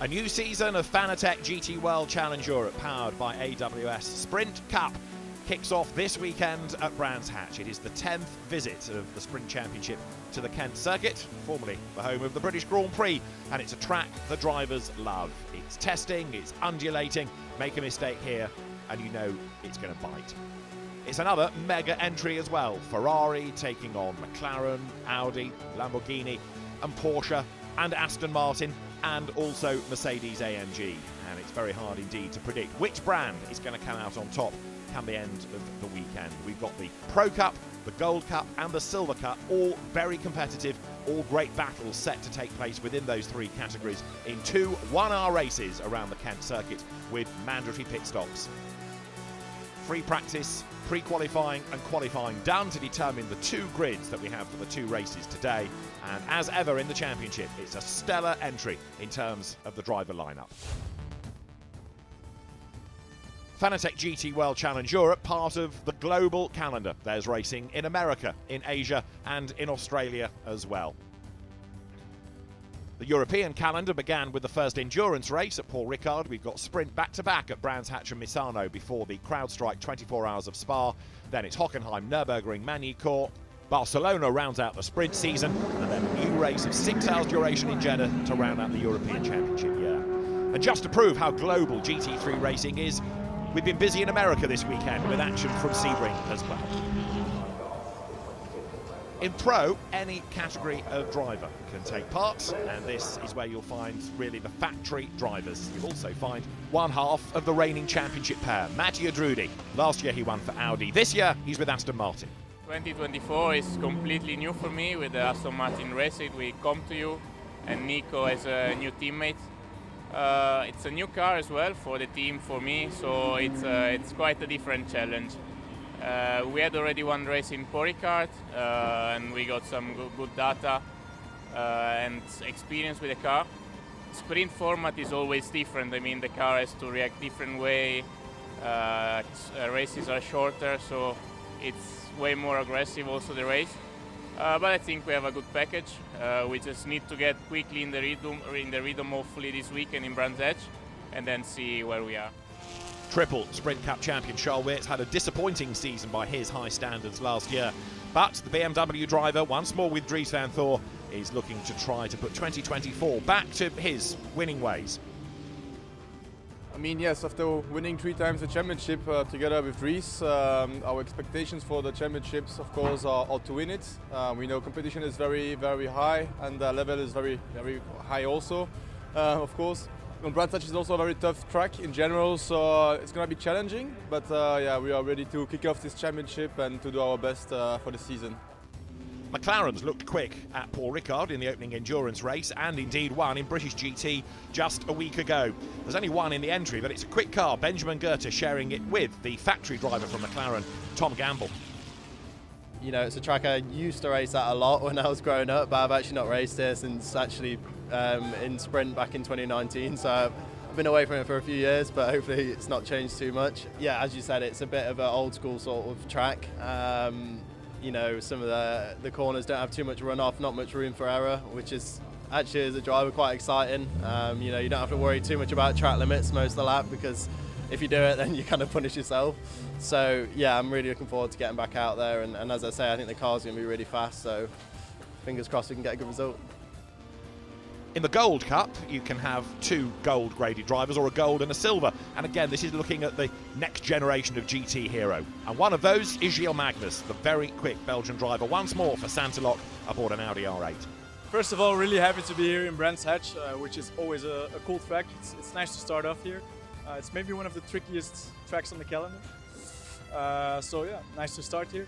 A new season of Fanatec GT World Challenge Europe, powered by AWS Sprint Cup, kicks off this weekend at Brands Hatch. It is the 10th visit of the Sprint Championship to the Kent circuit, formerly the home of the British Grand Prix, and it's a track the drivers love. It's testing, it's undulating, make a mistake here and you know it's going to bite. It's another mega entry as well. Ferrari taking on McLaren, Audi, Lamborghini and Porsche and Aston Martin, and also Mercedes-AMG. And it's very hard indeed to predict which brand is going to come out on top come the end of the weekend. We've got the Pro Cup, the Gold Cup and the Silver Cup, all very competitive, all great battles set to take place within those three categories in 2 one-hour races around the Kent circuit with mandatory pit stops. Free practice, pre-qualifying and qualifying done to determine the 2 grids that we have for the 2 races today. And as ever in the championship, it's a stellar entry in terms of the driver lineup. Fanatec GT World Challenge Europe, part of the global calendar. There's racing in America, in Asia and in Australia as well. The European calendar began with the first endurance race at Paul Ricard. We've got sprint back-to-back at Brands Hatch and Misano before the CrowdStrike 24 Hours of Spa. Then it's Hockenheim, Nürburgring, Magny-Cours. Barcelona rounds out the sprint season, and then a new race of 6 hours duration in Jeddah to round out the European Championship year. And just to prove how global GT3 racing is, we've been busy in America this weekend with action from Sebring as well. In Pro, any category of driver can take part, and this is where you'll find really the factory drivers. You'll also find one half of the reigning championship pair, Mattia Drudi. Last year he won for Audi. This year he's with Aston Martin. 2024 is completely new for me with the Aston Martin Racing. We come to you and Nico as a new teammate. It's a new car as well for the team, for me, so it's quite a different challenge. We had already one race in Paul Ricard and we got some good data and experience with the car. Sprint format is always different. I mean, the car has to react different way. Races are shorter, so it's way more aggressive also the race. But I think we have a good package. We just need to get quickly in the rhythm hopefully this weekend in Brands Hatch, and then see where we are. Triple Sprint Cup champion Charles Weerts had a disappointing season by his high standards last year, but the BMW driver, once more with Dries van Thor, is looking to try to put 2024 back to his winning ways. I mean, yes, after winning 3 times the championship together with Dries, our expectations for the championships, of course, are to win it. We know competition is very, very high, and the level is very, very high also, of course. Brands Hatch is also a very tough track in general, so it's going to be challenging. But yeah, we are ready to kick off this championship and to do our best for the season. McLaren's looked quick at Paul Ricard in the opening endurance race, and indeed won in British GT just a week ago. There's only one in the entry, but it's a quick car. Benjamin Goethe sharing it with the factory driver from McLaren, Tom Gamble. You know, it's a track I used to race at a lot when I was growing up, but I've actually not raced here since actually in sprint back in 2019, so I've been away from it for a few years, but hopefully it's not changed too much. Yeah, as you said, it's a bit of an old school sort of track. You know, some of the corners don't have too much runoff, not much room for error, which is actually as a driver quite exciting. You know, you don't have to worry too much about track limits most of the lap, because if you do it, then you kind of punish yourself. So yeah, I'm really looking forward to getting back out there, and as I say, I think the car's going to be really fast, so fingers crossed we can get a good result. In the Gold Cup, you can have 2 gold graded drivers, or a gold and a silver. And again, this is looking at the next generation of GT hero. And one of those is Gilles Magnus, the very quick Belgian driver, once more for Santelok aboard an Audi R8. First of all, really happy to be here in Brands Hatch, which is always a cool track. It's nice to start off here. It's maybe one of the trickiest tracks on the calendar. So yeah, nice to start here.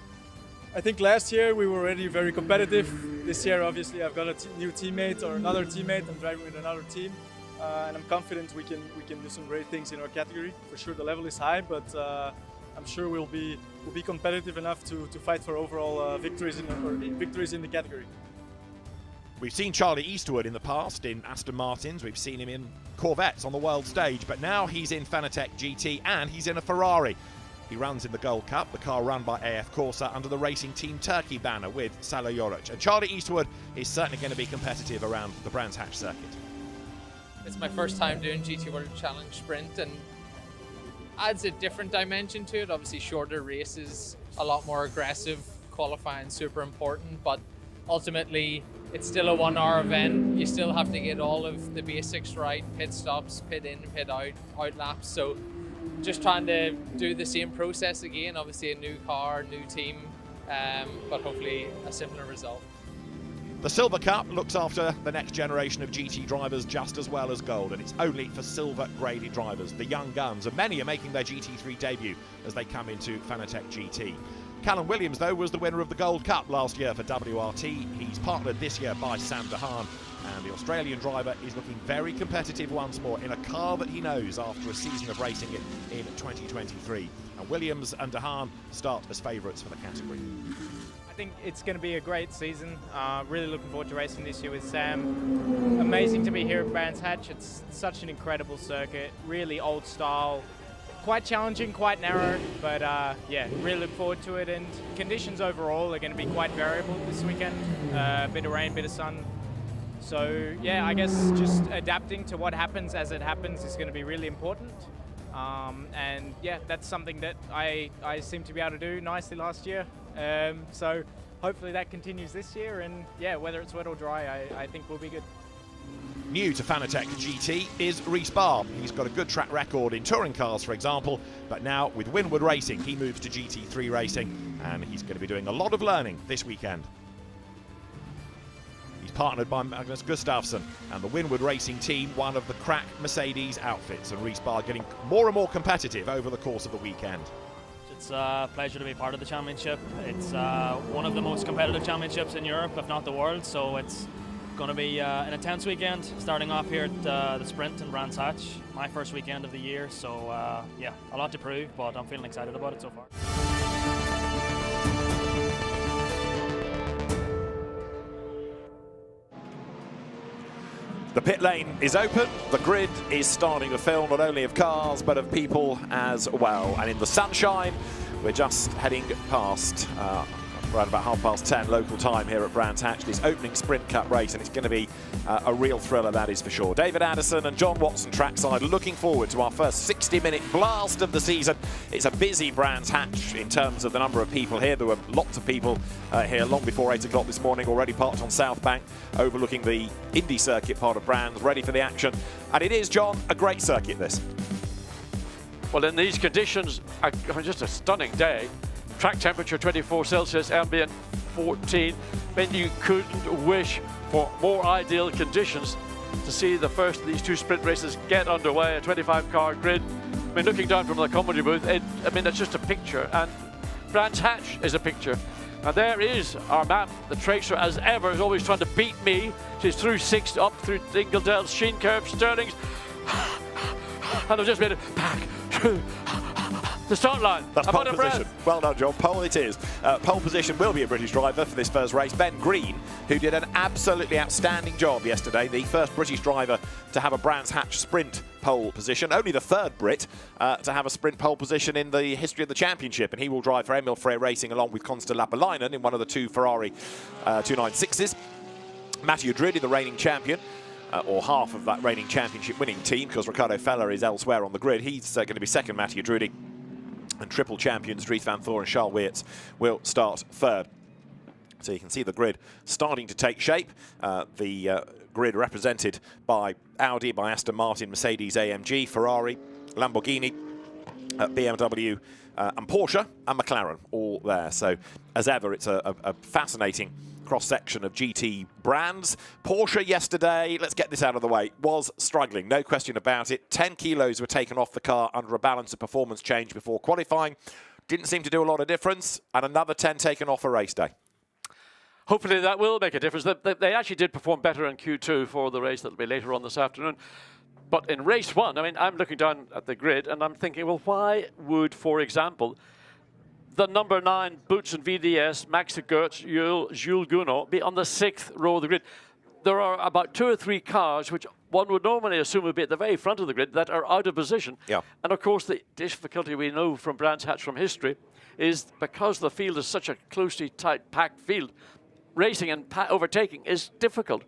I think last year we were already very competitive. This year, obviously, I've got a new teammate or another teammate. I'm driving with another team, and I'm confident we can do some great things in our category. For sure, the level is high, but I'm sure we'll be competitive enough to fight for overall victories in the category. We've seen Charlie Eastwood in the past in Aston Martins. We've seen him in Corvettes on the world stage, but now he's in Fanatec GT and he's in a Ferrari. He runs in the Gold Cup, the car run by AF Corsa under the Racing Team Turkey banner with Salo Joric. And Charlie Eastwood is certainly going to be competitive around the Brands Hatch circuit. It's my first time doing GT World Challenge Sprint, and adds a different dimension to it. Obviously shorter races, a lot more aggressive, qualifying super important, but ultimately it's still a 1 hour event. You still have to get all of the basics right, pit stops, pit in, pit out laps. So just trying to do the same process again, obviously a new car, new team, but hopefully a similar result. The Silver Cup looks after the next generation of GT drivers just as well as gold, and it's only for silver-graded drivers, the young guns, and many are making their GT3 debut as they come into Fanatec GT. Callum Williams, though, was the winner of the Gold Cup last year for WRT. He's partnered this year by Sam DeHaan, and the Australian driver is looking very competitive once more in a car that he knows after a season of racing it in 2023. And Williams and DeHaan start as favourites for the category. I think it's going to be a great season. Really looking forward to racing this year with Sam. Amazing to be here at Brands Hatch. It's such an incredible circuit, really old style, quite challenging, quite narrow, but yeah, really look forward to it. And conditions overall are going to be quite variable this weekend. A bit of rain, bit of sun. So yeah, I guess just adapting to what happens as it happens is going to be really important. And yeah, that's something that I seem to be able to do nicely last year. So hopefully that continues this year, and yeah, whether it's wet or dry, I think we'll be good. New to Fanatec GT is Rhys Barb. He's got a good track record in touring cars, for example, but now with Winward Racing, he moves to GT3 racing, and he's going to be doing a lot of learning this weekend. He's partnered by Magnus Gustafsson and the Winward Racing team, one of the crack Mercedes outfits, and Rhys Barb getting more and more competitive over the course of the weekend. It's a pleasure to be part of the championship. It's one of the most competitive championships in Europe, if not the world, so it's going to be an intense weekend, starting off here at the Sprint in Brands Hatch, my first weekend of the year, so yeah, a lot to prove, but I'm feeling excited about it so far. The pit lane is open, the grid is starting to fill not only of cars but of people as well. And in the sunshine, we're just heading past around about 10:30 local time here at Brands Hatch, this opening Sprint Cup race, and it's going to be a real thriller, that is for sure. David Addison and John Watson trackside, looking forward to our first 60-minute blast of the season. It's a busy Brands Hatch in terms of the number of people here. There were lots of people here long before 8 o'clock this morning, already parked on South Bank, overlooking the Indy circuit part of Brands, ready for the action. And it is, John, a great circuit, this. Well, in these conditions, just a stunning day. Track temperature 24 Celsius, ambient 14. I mean, you couldn't wish for more ideal conditions to see the first of these two sprint races get underway. A 25-car grid. I mean, looking down from the commentary booth, I mean, it's just a picture, and Brands Hatch is a picture. Now there is our map. The Tracer, as ever, is always trying to beat me. She's through 6, up through Dingledales, Sheen Curve, Stirlings, and I've just made it back through the start line. That's pole position. Well done, John. Pole it is. Pole position will be a British driver for this first race. Ben Green, who did an absolutely outstanding job yesterday, the first British driver to have a Brands Hatch sprint pole position, only the third Brit to have a sprint pole position in the history of the championship, and he will drive for Emil Frey Racing along with Konsta Lapalainen in one of the two Ferrari 296s. Mattia Drudi, the reigning champion, or half of that reigning championship winning team, because Ricardo Feller is elsewhere on the grid. He's going to be second, Mattia Drudi. And triple champions Dries van Thor and Charles Weerts will start third. So you can see the grid starting to take shape. The grid represented by Audi, by Aston Martin, Mercedes, AMG, Ferrari, Lamborghini, BMW and Porsche and McLaren, all there. So as ever, it's a fascinating cross-section of GT brands. Porsche yesterday, let's get this out of the way, was struggling, no question about it. 10 kilos were taken off the car under a balance of performance change before qualifying. Didn't seem to do a lot of difference, and another 10 taken off for race day. Hopefully that will make a difference. They actually did perform better in Q2 for the race that will be later on this afternoon. But in race one, I mean, I'm looking down at the grid and I'm thinking, well, why would, for example, the number 9 Boots and VDS, Max de Geertz, Jules Gounod, be on the 6th row of the grid? There are about 2 or 3 cars which one would normally assume would be at the very front of the grid that are out of position. Yeah. And of course, the difficulty we know from Brands Hatch from history is because the field is such a closely tight, packed field, racing and overtaking is difficult.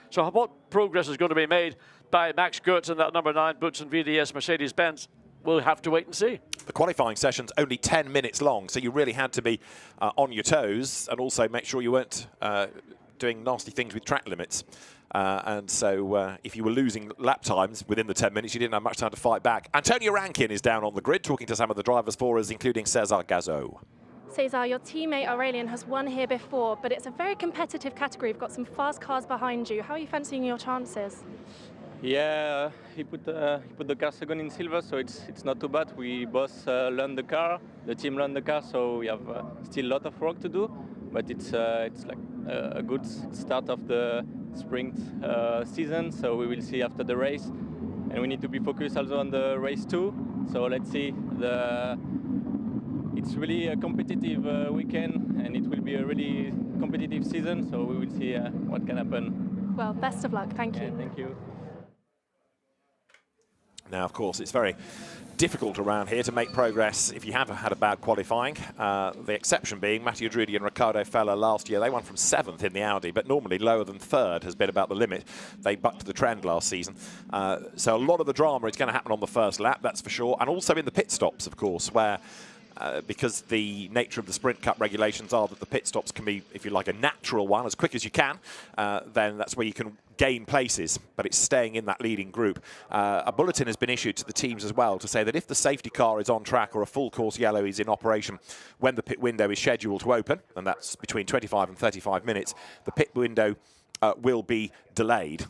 So what progress is going to be made by Max Goetz and that number 9 Butson VDS Mercedes-Benz, we'll have to wait and see. The qualifying session's only 10 minutes long, so you really had to be on your toes and also make sure you weren't doing nasty things with track limits. And so if you were losing lap times within the 10 minutes, you didn't have much time to fight back. Antonio Rankin is down on the grid talking to some of the drivers for us, including Cesar Gazzo. Cesar, your teammate Aurelian has won here before, but it's a very competitive category. You've got some fast cars behind you. How are you fancying your chances? Yeah, he put the car second in silver, so it's not too bad. We both learned the car, the team learned the car, so we have still a lot of work to do. But it's like a good start of the sprint season, so we will see after the race. And we need to be focused also on the race too. So let's see. It's really a competitive weekend, and it will be a really competitive season. So we will see what can happen. Well, best of luck. Thank you. Yeah, thank you. Now, of course, it's very difficult around here to make progress if you have had a bad qualifying. The exception being Matteo Drudi and Riccardo Fella last year. They won from 7th in the Audi, but normally lower than 3rd has been about the limit. They bucked the trend last season. So a lot of the drama is going to happen on the first lap, that's for sure. And also in the pit stops, of course, where because the nature of the Sprint Cup regulations are that the pit stops can be, if you like, a natural one, as quick as you can, then that's where you can gain places, but it's staying in that leading group. A bulletin has been issued to the teams as well to say that if the safety car is on track or a full course yellow is in operation when the pit window is scheduled to open, and that's between 25 and 35 minutes, the pit window will be delayed.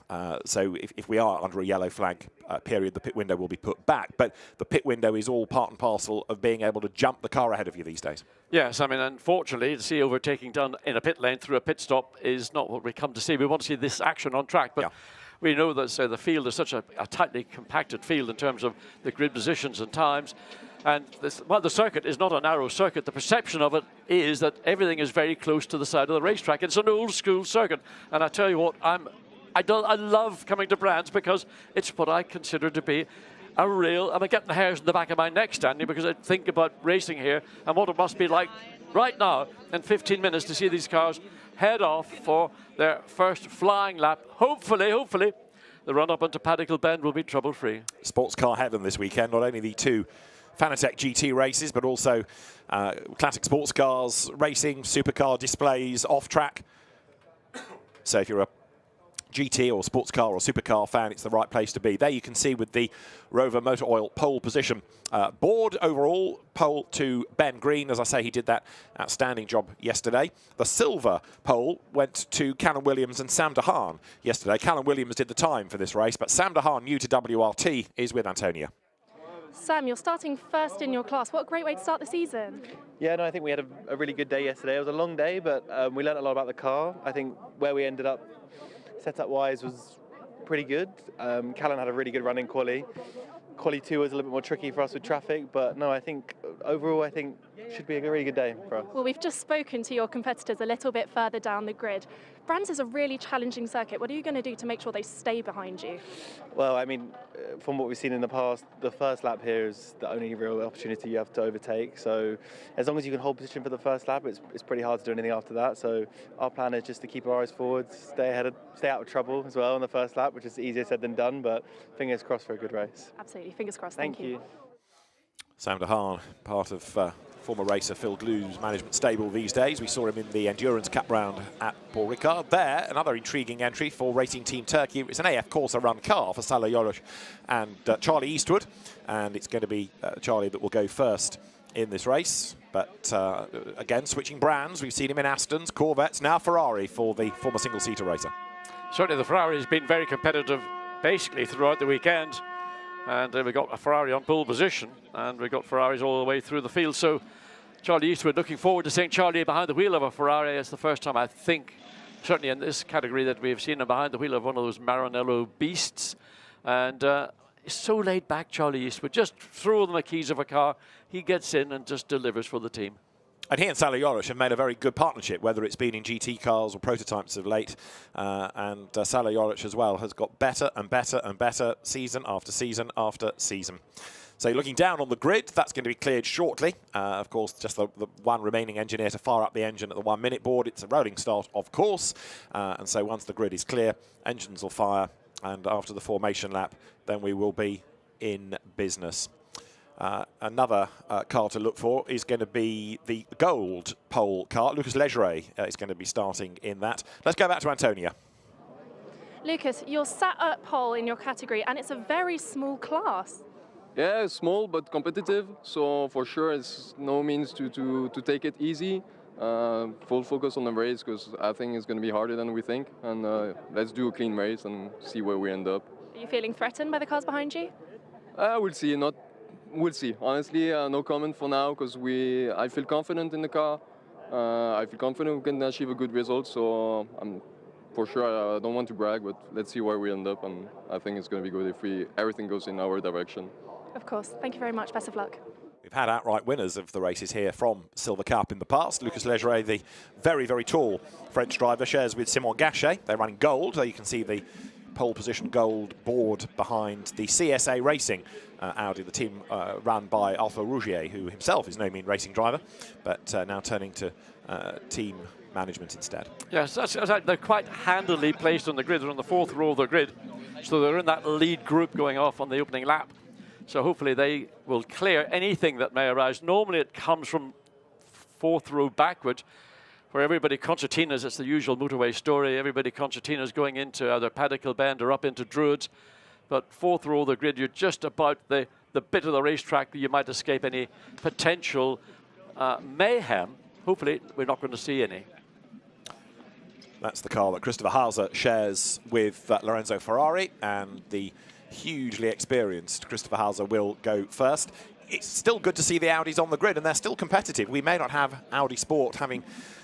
So if we are under a yellow flag period, the pit window will be put back. But the pit window is all part and parcel of being able to jump the car ahead of you these days. Yes, I mean, unfortunately, to see overtaking done in a pit lane through a pit stop is not what we come to see. We want to see this action on track. But we know that the field is such a tightly compacted field in terms of the grid positions and times. And the circuit is not a narrow circuit. The perception of it is that everything is very close to the side of the racetrack. It's an old school circuit. And I tell you what, I love coming to Brands because it's what I consider to be a real, I'm getting the hairs in the back of my neck standing because I think about racing here and what it must be like right now in 15 minutes to see these cars head off for their first flying lap. Hopefully, the run up into Paddock Bend will be trouble-free. Sports car heaven this weekend, not only the 2 Fanatec GT races, but also classic sports cars, racing, supercar displays, off-track. So if you're a GT or sports car or supercar fan, it's the right place to be. There you can see with the Rover Motor Oil pole position board overall, pole to Ben Green. As I say, he did that outstanding job yesterday. The silver pole went to Callum Williams and Sam DeHaan yesterday. Callum Williams did the time for this race, but Sam DeHaan, new to WRT, is with Antonia. Sam, you're starting first in your class. What a great way to start the season. Yeah, no, I think we had a really good day yesterday. It was a long day, but we learned a lot about the car. I think where we ended up setup-wise was pretty good. Callum had a really good run in quali. Quali 2 was a little bit more tricky for us with traffic, but no, I think overall, I think should be a really good day for us. Well, we've just spoken to your competitors a little bit further down the grid. Brands is a really challenging circuit. What are you going to do to make sure they stay behind you? Well, I mean, from what we've seen in the past, the first lap here is the only real opportunity you have to overtake. So as long as you can hold position for the first lap, it's pretty hard to do anything after that. So our plan is just to keep our eyes forward, stay out of trouble as well in the first lap, which is easier said than done, but fingers crossed for a good race. Absolutely, fingers crossed. Thank you. Sam DeHaan, part of former racer Phil Glue's management stable these days. We saw him in the Endurance Cup round at Paul Ricard. There, another intriguing entry for Racing Team Turkey. It's an AF Corsa run car for Salo Yorosh and Charlie Eastwood. And it's going to be Charlie that will go first in this race. But again, switching brands. We've seen him in Astons, Corvettes, now Ferrari for the former single-seater racer. Certainly the Ferrari has been very competitive basically throughout the weekend. And we got a Ferrari on pole position, and we got Ferraris all the way through the field. So Charlie Eastwood, looking forward to seeing Charlie behind the wheel of a Ferrari. It's the first time, I think, certainly in this category, that we've seen him behind the wheel of one of those Maranello beasts. And it's so laid back, Charlie Eastwood. Just throw them the keys of a car. He gets in and just delivers for the team. And he and Salo Yorosh have made a very good partnership, whether it's been in GT cars or prototypes of late. And Salo Yorosh as well has got better and better and better season after season after season. So looking down on the grid, that's going to be cleared shortly. Of course, just the one remaining engineer to fire up the engine at the 1 minute board. It's a rolling start, of course. And so once the grid is clear, engines will fire and after the formation lap, then we will be in business. Another car to look for is going to be the gold pole car. Lucas Legere is going to be starting in that. Let's go back to Antonia. Lucas, you're sat at pole in your category, and it's a very small class. Yeah, small but competitive. So for sure, it's no means to take it easy. Full focus on the race, because I think it's going to be harder than we think. And let's do a clean race and see where we end up. Are you feeling threatened by the cars behind you? We'll see. We'll see. Honestly, no comment for now, because I feel confident in the car. I feel confident we can achieve a good result. So for sure, I don't want to brag, but let's see where we end up. And I think it's going to be good if everything goes in our direction. Of course. Thank you very much. Best of luck. We've had outright winners of the races here from Silver Cup in the past. Lucas Legere, the very, very tall French driver, shares with Simon Gachet. They're running gold. There you can see the pole position gold board behind the CSA Racing Audi, the team run by Alpha Rougier, who himself is no mean racing driver, but now turning to team management instead. Yes, they're quite handily placed on the grid. They're on the 4th row of the grid, so they're in that lead group going off on the opening lap. So hopefully they will clear anything that may arise. Normally it comes from 4th row backward, where everybody concertinas. It's the usual motorway story. Everybody concertinas going into either Paddock Bend or up into Druids. But 4th row of the grid, you're just about the bit of the racetrack that you might escape any potential mayhem. Hopefully we're not going to see any. That's the car that Christopher Hauser shares with Lorenzo Ferrari, and the hugely experienced Christopher Hauser will go first. It's still good to see the Audis on the grid, and they're still competitive. We may not have Audi Sport having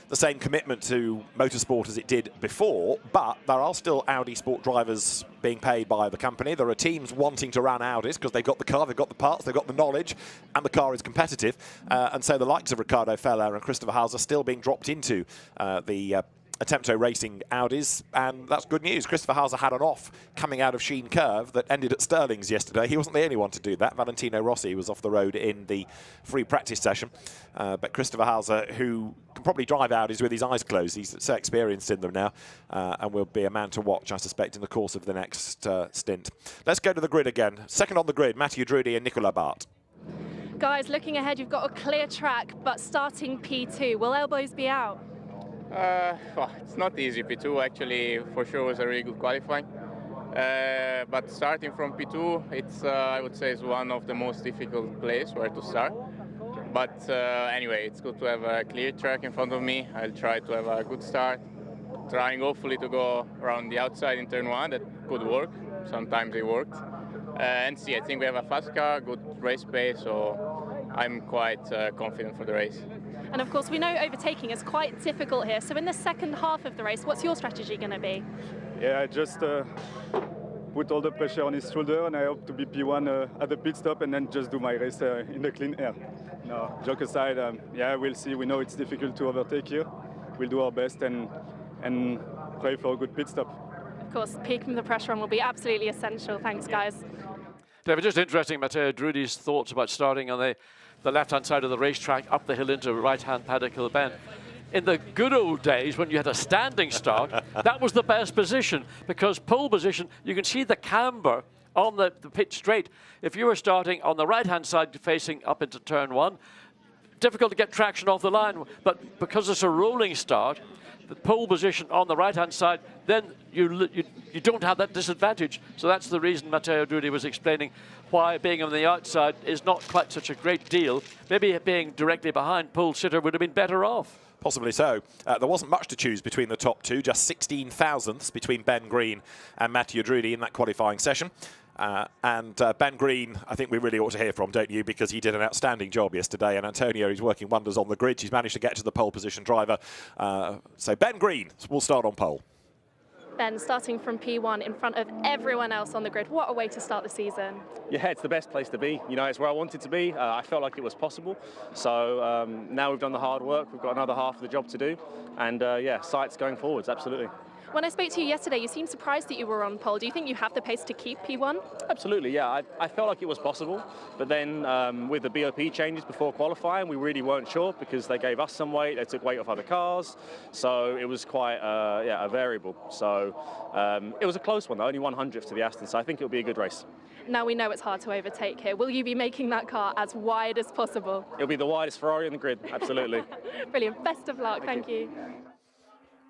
the same commitment to motorsport as it did before, but there are still Audi Sport drivers being paid by the company. There are teams wanting to run Audis because they've got the car, they've got the parts, they've got the knowledge, and the car is competitive. And so the likes of Ricardo Feller and Christopher Hauser still being dropped into the Attempto Racing Audis, and that's good news. Christopher Hauser had an off coming out of Sheen Curve that ended at Stirling's yesterday. He wasn't the only one to do that. Valentino Rossi was off the road in the free practice session. But Christopher Hauser, who can probably drive Audis with his eyes closed, he's so experienced in them now, and will be a man to watch, I suspect, in the course of the next stint. Let's go to the grid again. Second on the grid, Mathieu Drudi and Nicolas Bart. Guys, looking ahead, you've got a clear track, but starting P2. Will elbows be out? Well, it's not easy. P2 actually for sure was a really good qualifying, but starting from P2, it's I would say is one of the most difficult places where to start. But anyway, it's good to have a clear track in front of me. I'll try to have a good start, trying hopefully to go around the outside in turn 1. That could work. Sometimes it worked. And see, I think we have a fast car, good race pace, so I'm quite confident for the race. And of course, we know overtaking is quite difficult here. So in the second half of the race, what's your strategy going to be? Yeah, I just put all the pressure on his shoulder, and I hope to be P1 at the pit stop, and then just do my race in the clean air. No, joke aside, yeah, we'll see. We know it's difficult to overtake here. We'll do our best and pray for a good pit stop. Of course, peaking the pressure on will be absolutely essential. Thanks, guys. David, just interesting, Matteo Drudi's thoughts about starting on the left-hand side of the racetrack, up the hill into right-hand Paddock Hill Bend. In the good old days, when you had a standing start, that was the best position, because pole position, you can see the camber on the pitch straight. If you were starting on the right-hand side facing up into turn 1, difficult to get traction off the line, but because it's a rolling start, the pole position on the right-hand side, then you don't have that disadvantage. So that's the reason Matteo Drudi was explaining why being on the outside is not quite such a great deal. Maybe being directly behind pole sitter would have been better off. Possibly so. There wasn't much to choose between the top two, just 16 thousandths between Ben Green and Matteo Drudi in that qualifying session. And Ben Green, I think we really ought to hear from, don't you? Because he did an outstanding job yesterday, and Antonio is working wonders on the grid. He's managed to get to the pole position driver. So Ben Green will start on pole. Ben, starting from P1 in front of everyone else on the grid, what a way to start the season. Yeah, it's the best place to be. You know, it's where I wanted to be. I felt like it was possible. So now we've done the hard work. We've got another half of the job to do. And yeah, sights going forwards, absolutely. When I spoke to you yesterday, you seemed surprised that you were on pole. Do you think you have the pace to keep P1? Absolutely, yeah. I felt like it was possible, but then with the BOP changes before qualifying, we really weren't sure because they gave us some weight, they took weight off other cars, so it was quite a variable. So it was a close one, though, only 100th to the Aston, so I think it'll be a good race. Now we know it's hard to overtake here. Will you be making that car as wide as possible? It'll be the widest Ferrari on the grid, absolutely. Brilliant. Best of luck. Thank you.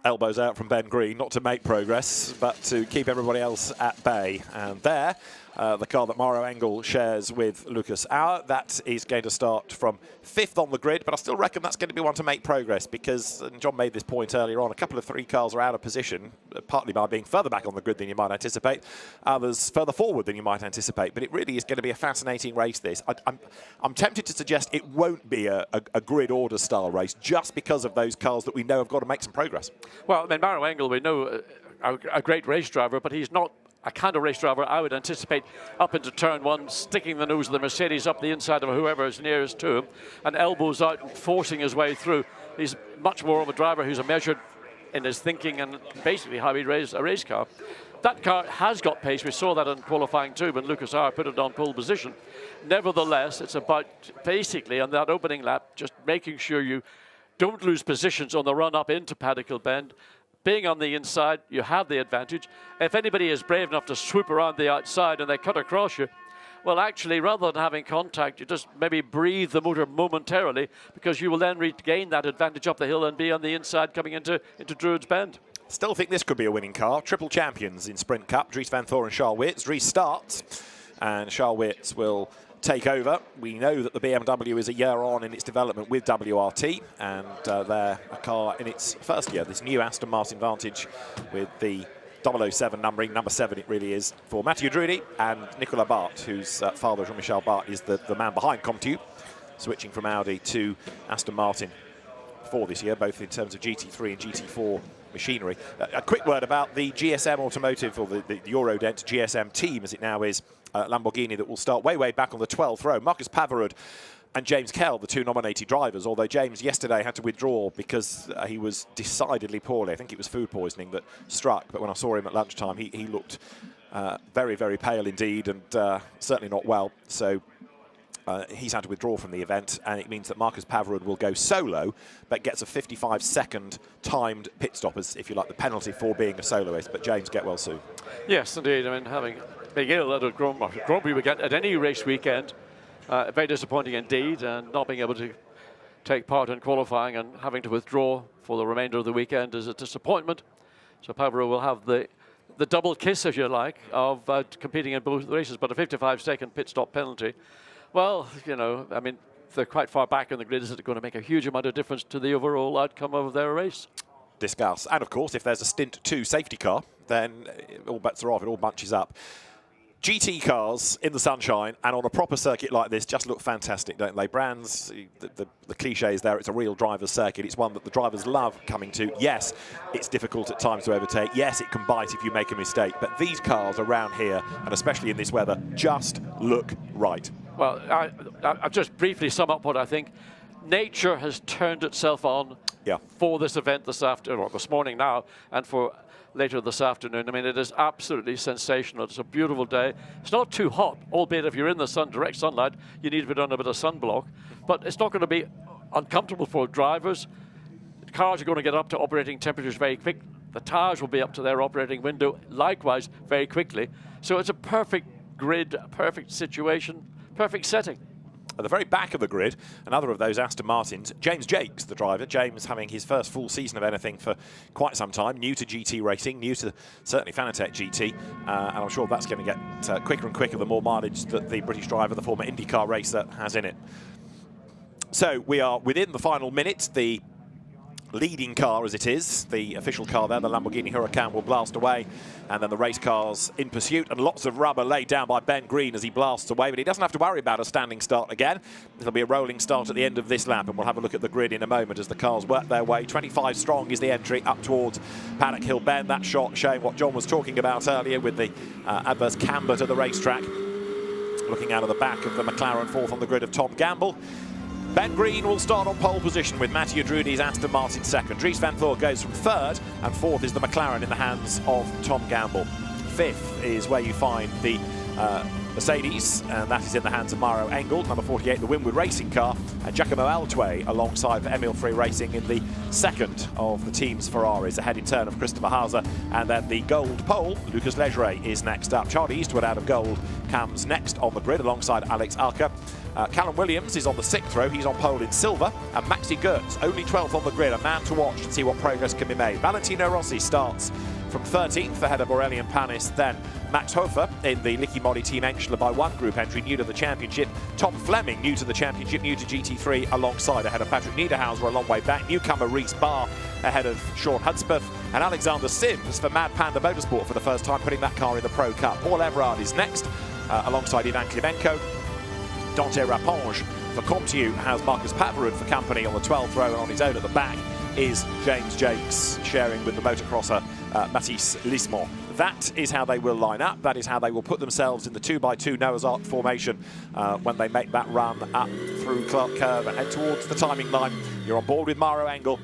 Elbows out from Ben Green, not to make progress, but to keep everybody else at bay. And there, the car that Mauro Engel shares with Lucas Auer, that is going to start from 5th on the grid, but I still reckon that's going to be one to make progress because, and John made this point earlier on, a couple of 3 cars are out of position, partly by being further back on the grid than you might anticipate, others further forward than you might anticipate, but it really is going to be a fascinating race, this. I'm tempted to suggest it won't be a grid order style race just because of those cars that we know have got to make some progress. Well, I mean, Mauro Engel, we know a great race driver, but he's not a kind of race driver I would anticipate up into turn 1, sticking the nose of the Mercedes up the inside of whoever is nearest to him, and elbows out and forcing his way through. He's much more of a driver who's measured in his thinking and basically how he races a race car. That car has got pace. We saw that in qualifying too when Lucas Auer put it on pole position. Nevertheless, it's about basically on that opening lap just making sure you don't lose positions on the run up into Paddock Hill Bend. Being on the inside, you have the advantage. If anybody is brave enough to swoop around the outside and they cut across you, well, actually, rather than having contact, you just maybe breathe the motor momentarily because you will then regain that advantage up the hill and be on the inside coming into Druids Bend. Still think this could be a winning car. Triple champions in Sprint Cup, Dries Van Thor and Charles Weerts. Dries starts, and Charles Weerts will take over. We know that the BMW is a year on in its development with WRT, and they're a car in its first year. This new Aston Martin Vantage with the 007 numbering, number 7 it really is, for Mathieu Drudy and Nicolas Bart, whose father, Jean-Michel Bart, is the man behind ComTube, switching from Audi to Aston Martin for this year, both in terms of GT3 and GT4 machinery. A quick word about the GSM Automotive, or the Eurodent GSM team, as it now is, Lamborghini, that will start way back on the 12th row. Marcus Pavarud and James Kell, the 2 nominated drivers, although James yesterday had to withdraw because he was decidedly poorly. I think it was food poisoning that struck, but when I saw him at lunchtime, he looked very pale indeed, and certainly not well. So he's had to withdraw from the event, and it means that Marcus Pavarud will go solo, but gets a 55-second timed pit stop, as, if you like, the penalty for being a soloist. But James, get well soon. Yes, indeed. I mean, being ill at a Grand Prix weekend, at any race weekend, very disappointing indeed, and not being able to take part in qualifying and having to withdraw for the remainder of the weekend is a disappointment. So Pavarud will have the double kiss, if you like, of competing in both races, but a 55-second pit stop penalty. Well, you know, I mean, they're quite far back in the grid. Is it going to make a huge amount of difference to the overall outcome of their race? Discuss. And of course, if there's a stint 2 safety car, then all bets are off. It all bunches up. GT cars in the sunshine and on a proper circuit like this just look fantastic, don't they? Brands, the cliche is there, it's a real driver's circuit. It's one that the drivers love coming to. Yes, it's difficult at times to overtake. Yes, it can bite if you make a mistake. But these cars around here, and especially in this weather, just look right. Well, I'll just briefly sum up what I think. Nature has turned itself on for this event this afternoon, or this morning now, and for later this afternoon. I mean, it is absolutely sensational. It's a beautiful day. It's not too hot, albeit if you're in the sun, direct sunlight, you need to put on a bit of sunblock. But it's not going to be uncomfortable for drivers. The cars are going to get up to operating temperatures very quick. The tires will be up to their operating window, likewise, very quickly. So it's a perfect grid, perfect situation, perfect setting. At the very back of the grid, another of those Aston Martins, James Jakes, the driver. James having his first full season of anything for quite some time, new to GT racing, new to certainly Fanatec GT, and I'm sure that's going to get quicker and quicker the more mileage that the British driver, the former IndyCar racer, has in it. So we are within the final minute. The leading car as it is, the official car there, the Lamborghini Huracan, will blast away, and then the race cars in pursuit, and lots of rubber laid down by Ben Green as he blasts away, but he doesn't have to worry about a standing start again. It'll be a rolling start at the end of this lap, and we'll have a look at the grid in a moment as the cars work their way. 25 strong is the entry up towards Paddock Hill Bend. That shot showing what John was talking about earlier with the adverse camber to the racetrack. Looking out of the back of the McLaren, 4th on the grid of Tom Gamble. Ben Green will start on pole position with Mathieu Drudy's Aston Martin second. Dries Van Voor goes from third, and fourth is the McLaren in the hands of Tom Gamble. Fifth is where you find the Mercedes, and that is in the hands of Mauro Engel, number 48, the Winwood racing car, and Giacomo Altway alongside for Emil Free Racing in the second of the team's Ferraris, ahead in turn of Christopher Hauser, and then the gold pole, Lucas Legere is next up. Charlie Eastwood out of gold comes next on the grid alongside Alex Alka. Callum Williams is on the 6th row, he's on pole in silver, and Maxi Goetz, only 12th on the grid, a man to watch and see what progress can be made. Valentino Rossi starts from 13th ahead of Aurelien Panis, then Max Hofer in the Licky Moly Team Enschler by one group entry, new to the championship. Tom Fleming, new to the championship, new to GT3, alongside ahead of Patrick Niederhauser a long way back. Newcomer Reese Barr ahead of Sean Hudspeth, and Alexander Sims for Mad Panda Motorsport for the first time, putting that car in the Pro Cup. Paul Everard is next, alongside Ivan Klimenko. Dante Raponge for Comtiu has Marcus Pavarud for company on the 12th row, and on his own at the back is James Jakes, sharing with the motocrosser Mathis Lismont. That is how they will line up. That is how they will put themselves in the 2x2 Noah's Ark formation when they make that run up through Clark Curve and head towards the timing line. You're on board with Mauro Engel,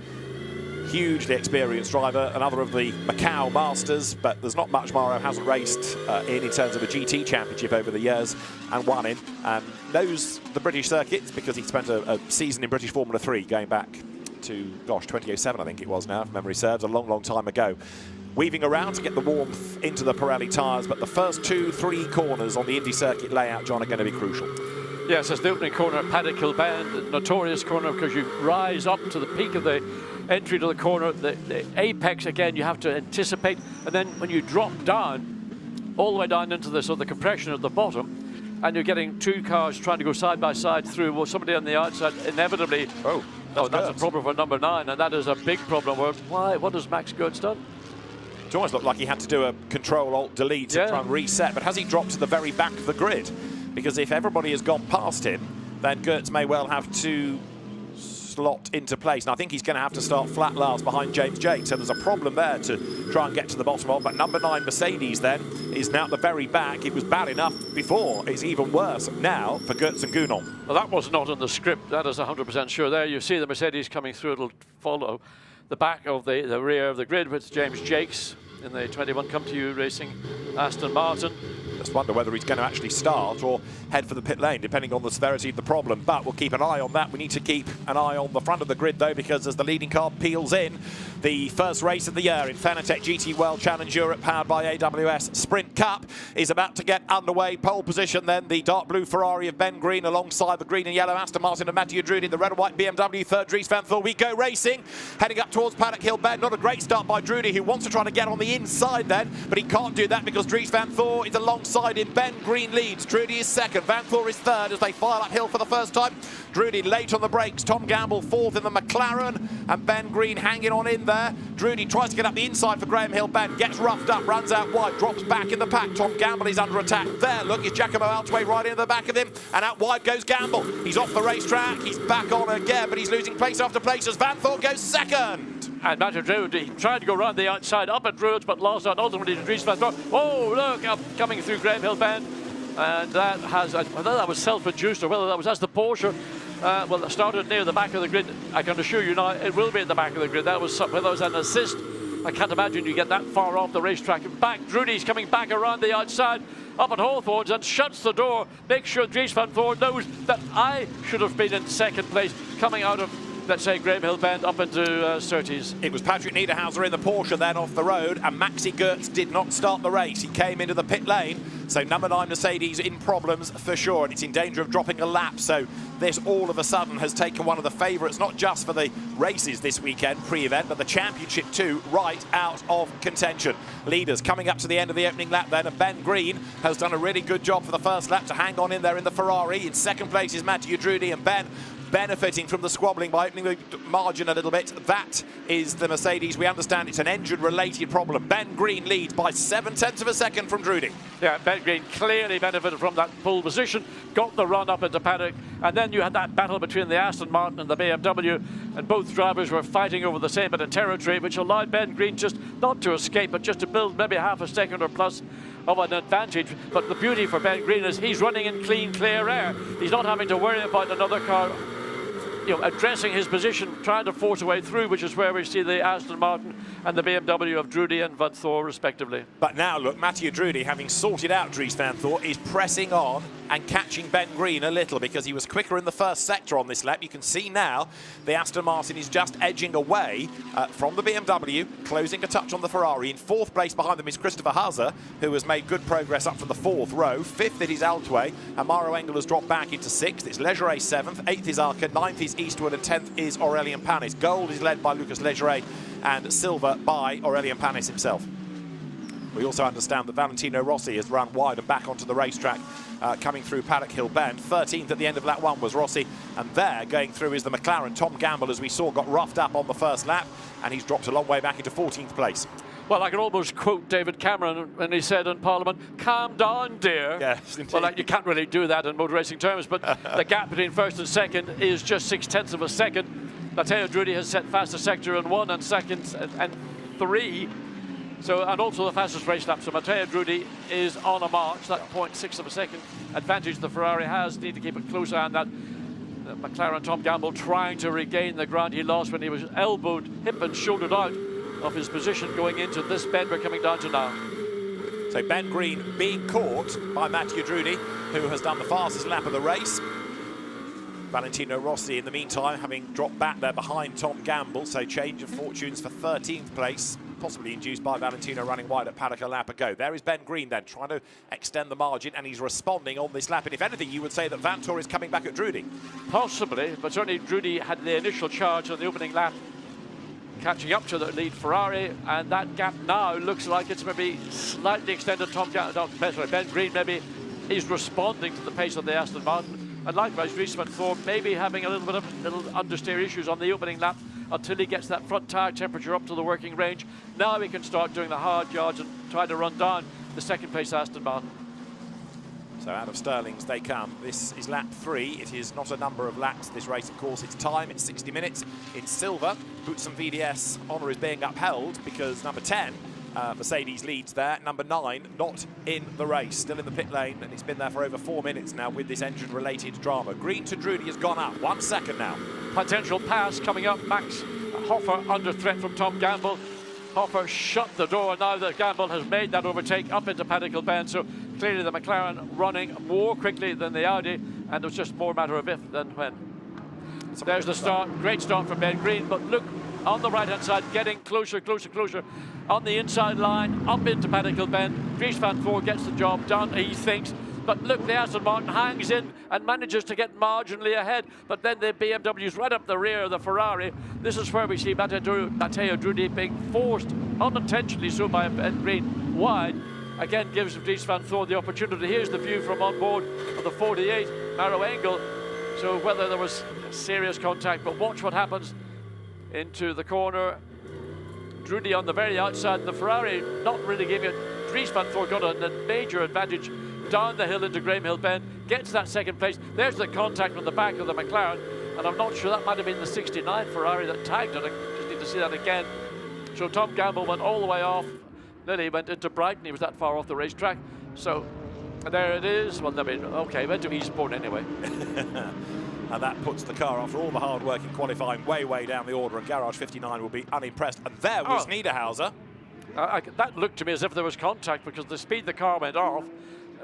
hugely experienced driver, another of the Macau Masters, but there's not much Mauro hasn't raced in terms of a GT championship over the years and won in, and knows the British circuits because he spent a season in British Formula 3 going back to, gosh, 2007 I think it was now, if memory serves, a long, long time ago. Weaving around to get the warmth into the Pirelli tyres, but the first 2-3 corners on the Indy circuit layout, John, are going to be crucial. Yes, it's the opening corner at Paddock Hill Bend, notorious corner because you rise up to the peak of the entry to the corner. The apex, again, you have to anticipate, and then when you drop down, all the way down into the sort of the compression at the bottom, and you're getting two cars trying to go side by side through, well, somebody on the outside inevitably... that's a problem for number 9, and that is a big problem. Why? What has Max Goetz done? It almost looked like he had to do a Control-Alt-Delete to try and reset, but has he dropped to the very back of the grid? Because if everybody has gone past him, then Goetz may well have to slot into place. And I think he's going to have to start flat last behind James Jakes. So there's a problem there to try and get to the bottom of. But number 9 Mercedes then is now at the very back. It was bad enough before. It's even worse now for Goetz and Gounon. Well, that was not in the script. That is 100% sure. There you see the Mercedes coming through. It'll follow the back of the rear of the grid with James Jakes in the 21 Comtiu Racing Aston Martin. Just wonder whether he's going to actually start or head for the pit lane, depending on the severity of the problem. But we'll keep an eye on that. We need to keep an eye on the front of the grid, though, because as the leading car peels in, the first race of the year in Fanatec GT World Challenge Europe, powered by AWS Sprint Cup, is about to get underway. Pole position, then the dark blue Ferrari of Ben Green alongside the green and yellow Aston Martin of Mathieu Drudy, the red and white BMW, third Dries Van Voor. We go racing, heading up towards Paddock Hill Bend. Not a great start by Drudy, who wants to try to get on the inside then, but he can't do that because Dries Van Voor is alongside him. Ben Green leads, Drudy is second, Van Voor is third as they file uphill for the first time. Drudy late on the brakes, Tom Gamble fourth in the McLaren, and Ben Green hanging on in there. Drudy tries to get up the inside for Graham Hill Bend, gets roughed up, runs out wide, drops back in the pack. Tom Gamble is under attack. There, look, is Giacomo Altway right into the back of him, and out wide goes Gamble. He's off the racetrack, he's back on again, but he's losing place after place as Van Voor goes second. And Mathieu Drudy tried to go round the outside up at Druids, but lost out ultimately to Dries Van Voor. Oh, look, up coming through Graham Hill Bend. And that has, whether that was self-induced or whether that was as the Porsche, well, it started near the back of the grid. I can assure you now, it will be at the back of the grid. That was, whether that was an assist, I can't imagine you get that far off the racetrack. Back, Drudy's coming back around the outside, up at Hawthorns and shuts the door. Make sure Dries Van Voor knows that I should have been in second place coming out of, let's say, Graham Hill Bend up into Surtees. It was Patrick Niederhauser in the Porsche then off the road, and Maxi Goetz did not start the race. He came into the pit lane, so number 9 Mercedes in problems for sure, and it's in danger of dropping a lap. So this all of a sudden has taken one of the favourites, not just for the races this weekend, pre-event, but the championship too, right out of contention. Leaders coming up to the end of the opening lap then, and Ben Green has done a really good job for the first lap to hang on in there in the Ferrari. In second place is Mathieu Drudy, and Ben benefiting from the squabbling by opening the margin a little bit. That is the Mercedes. We understand it's an engine-related problem. Ben Green leads by 0.7 of a second from Drudy. Yeah, Ben Green clearly benefited from that pole position, got the run up into Paddock, and then you had that battle between the Aston Martin and the BMW, and both drivers were fighting over the same bit of territory, which allowed Ben Green just not to escape, but just to build maybe half a second or plus of an advantage. But the beauty for Ben Green is he's running in clean, clear air. He's not having to worry about another car addressing his position, trying to force a way through, which is where we see the Aston Martin and the BMW of Drudy and Van Thor, respectively. But now, look, Mathieu Drudy, having sorted out Dries Van Thor, is pressing on and catching Ben Green a little because he was quicker in the first sector on this lap. You can see now the Aston Martin is just edging away from the BMW, closing a touch on the Ferrari. In fourth place behind them is Christopher Haase, who has made good progress up from the fourth row. Fifth, it is Altway. Amaro Engel has dropped back into sixth. It's Leggeret seventh. Eighth is Arca. Ninth is Eastwood. And 10th is Aurélien Panis. Gold is led by Lucas Leggeret and silver by Aurélien Panis himself. We also understand that Valentino Rossi has run wide and back onto the racetrack, coming through Paddock Hill Bend. 13th at the end of lap 1 was Rossi, and there going through is the McLaren. Tom Gamble, as we saw, got roughed up on the first lap, and he's dropped a long way back into 14th place. Well, I can almost quote David Cameron when he said in Parliament, "Calm down, dear." Yes, indeed. Well, you can't really do that in motor racing terms, but the gap between first and second is just 0.6 of a second. Matteo Drudy has set fastest sector in 1 and second and 3. So, and also the fastest race lap. So Matteo Drudy is on a march. That 0.6 of a second advantage the Ferrari has. Need to keep a close eye on that. McLaren Tom Gamble trying to regain the ground he lost when he was elbowed, hip and shouldered out of his position going into this bend we're coming down to now. So Ben Green being caught by Mathieu Drudy, who has done the fastest lap of the race. Valentino Rossi, in the meantime, having dropped back there behind Tom Gamble, so change of fortunes for 13th place, possibly induced by Valentino running wide at Paddock a lap ago. There is Ben Green then, trying to extend the margin, and he's responding on this lap. And if anything, you would say that Van Thor is coming back at Drudy. Possibly, but certainly Drudy had the initial charge on the opening lap, catching up to the lead Ferrari, and that gap now looks like it's maybe slightly extended. Ben Green maybe is responding to the pace of the Aston Martin. And likewise, Dries Van Thor maybe having a little bit of understeer issues on the opening lap until he gets that front tyre temperature up to the working range. Now he can start doing the hard yards and try to run down the second place Aston Martin. So out of Stirling's they come. This is lap 3. It is not a number of laps, this race, of course. It's time. It's 60 minutes. It's silver. Boots and VDS honour is being upheld because number 10, Mercedes leads there. Number 9, not in the race. Still in the pit lane, and it's been there for over 4 minutes now with this engine-related drama. Green to Drudy has gone up. 1 second now. Potential pass coming up. Max Hoffer under threat from Tom Gamble. Hoffer shut the door. Now that Gamble has made that overtake up into Paddock Hill Bend. So clearly the McLaren running more quickly than the Audi, and it was just more a matter of if than when. There's the start. Great start from Ben Green, but look on the right-hand side, getting closer, closer, closer. On the inside line, up into Paddock Hill Bend. Dries Van Thor gets the job done, he thinks. But look, the Aston Martin hangs in and manages to get marginally ahead. But then the BMW's right up the rear of the Ferrari. This is where we see Matteo Drudy being forced, unintentionally so, by Ben Green wide. Again, gives Dries Van Thor the opportunity. Here's the view from on board of the 48, Maro Engel. So whether there was serious contact, but watch what happens into the corner. Drudy on the very outside, and the Ferrari not really giving it. Dries Van Thor got a major advantage down the hill into Graham Hill Bend, gets that second place. There's the contact on the back of the McLaren, and I'm not sure that might have been the 69 Ferrari that tagged it. I just need to see that again. So Tom Gamble went all the way off. Nearly went into Brighton. He was that far off the racetrack. So there it is. Well, I mean, okay, went to Eastbourne anyway. And that puts the car, after all the hard work in qualifying, way, way down the order, and Garage 59 will be unimpressed. And there was Niederhauser. That looked to me as if there was contact, because the speed the car went off,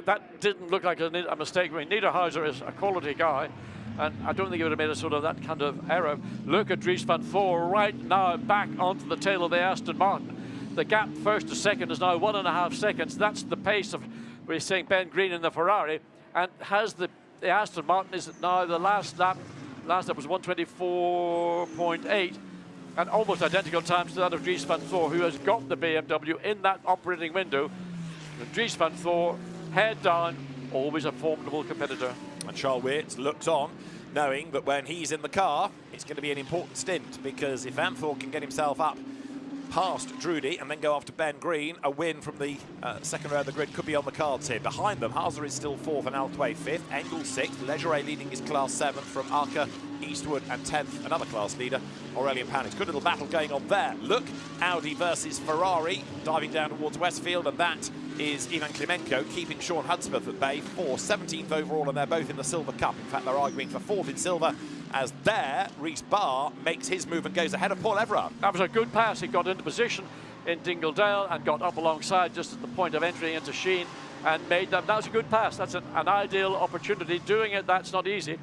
that didn't look like a mistake. I mean, Niederhauser is a quality guy, and I don't think he would have made a sort of that kind of error. Look at Dries Van Thor right now back onto the tail of the Aston Martin. The gap first to second is now 1.5 seconds. That's the pace of, we're saying, Ben Green in the Ferrari, and has the Aston Martin is now the last lap was 124.8, and almost identical times to that of Dries Van Thor, who has got the BMW in that operating window. And Dries Van Thor, head down, always a formidable competitor. And Charles Weerts looks on, knowing that when he's in the car, it's going to be an important stint, because if Van Thor can get himself up past Drudy and then go after Ben Green, a win from the second row of the grid could be on the cards here. Behind them, Haase is still 4th and Altway 5th, Engel 6th, Leggeret leading his class 7th from Arca, Eastwood, and 10th, another class leader, Aurélien Panis. Good little battle going on there. Look, Audi versus Ferrari, diving down towards Westfield, and that is Ivan Klimenko, keeping Sean Hudspeth at bay for 17th overall, and they're both in the Silver Cup. In fact, they're arguing for 4th in silver, as there, Rhys Barr makes his move and goes ahead of Paul Everard. That was a good pass. He got into position in Dingledale and got up alongside just at the point of entry into Sheen and made them. That was a good pass. That's an ideal opportunity. Doing it, that's not easy.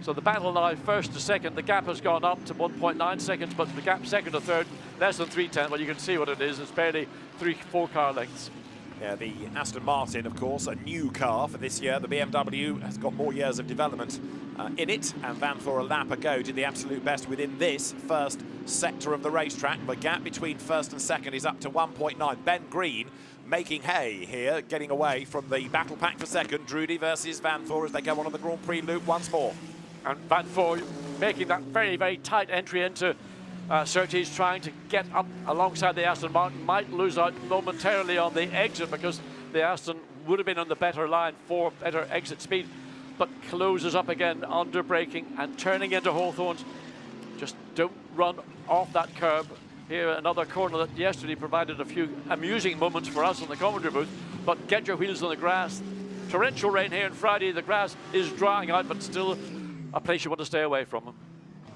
So the battle now, first to second, the gap has gone up to 1.9 seconds, but the gap second to third, less than 3:10. Well, you can see what it is. It's barely 3-4 car lengths. Yeah, the Aston Martin, of course, a new car for this year. The BMW has got more years of development in it, and Vanthoor a lap ago did the absolute best within this first sector of the racetrack. The gap between first and second is up to 1.9. Ben Green making hay here, getting away from the battle pack for second. Drudy versus Vanthoor as they go on to the Grand Prix loop once more. And Vanthoor making that very, very tight entry into Surtees, trying to get up alongside the Aston Martin. Might lose out momentarily on the exit because the Aston would have been on the better line for better exit speed, but closes up again under braking and turning into Hawthorns. Just don't run off that curb. Here, another corner that yesterday provided a few amusing moments for us in the commentary booth, but get your wheels on the grass. Torrential rain here on Friday. The grass is drying out, but still a place you want to stay away from.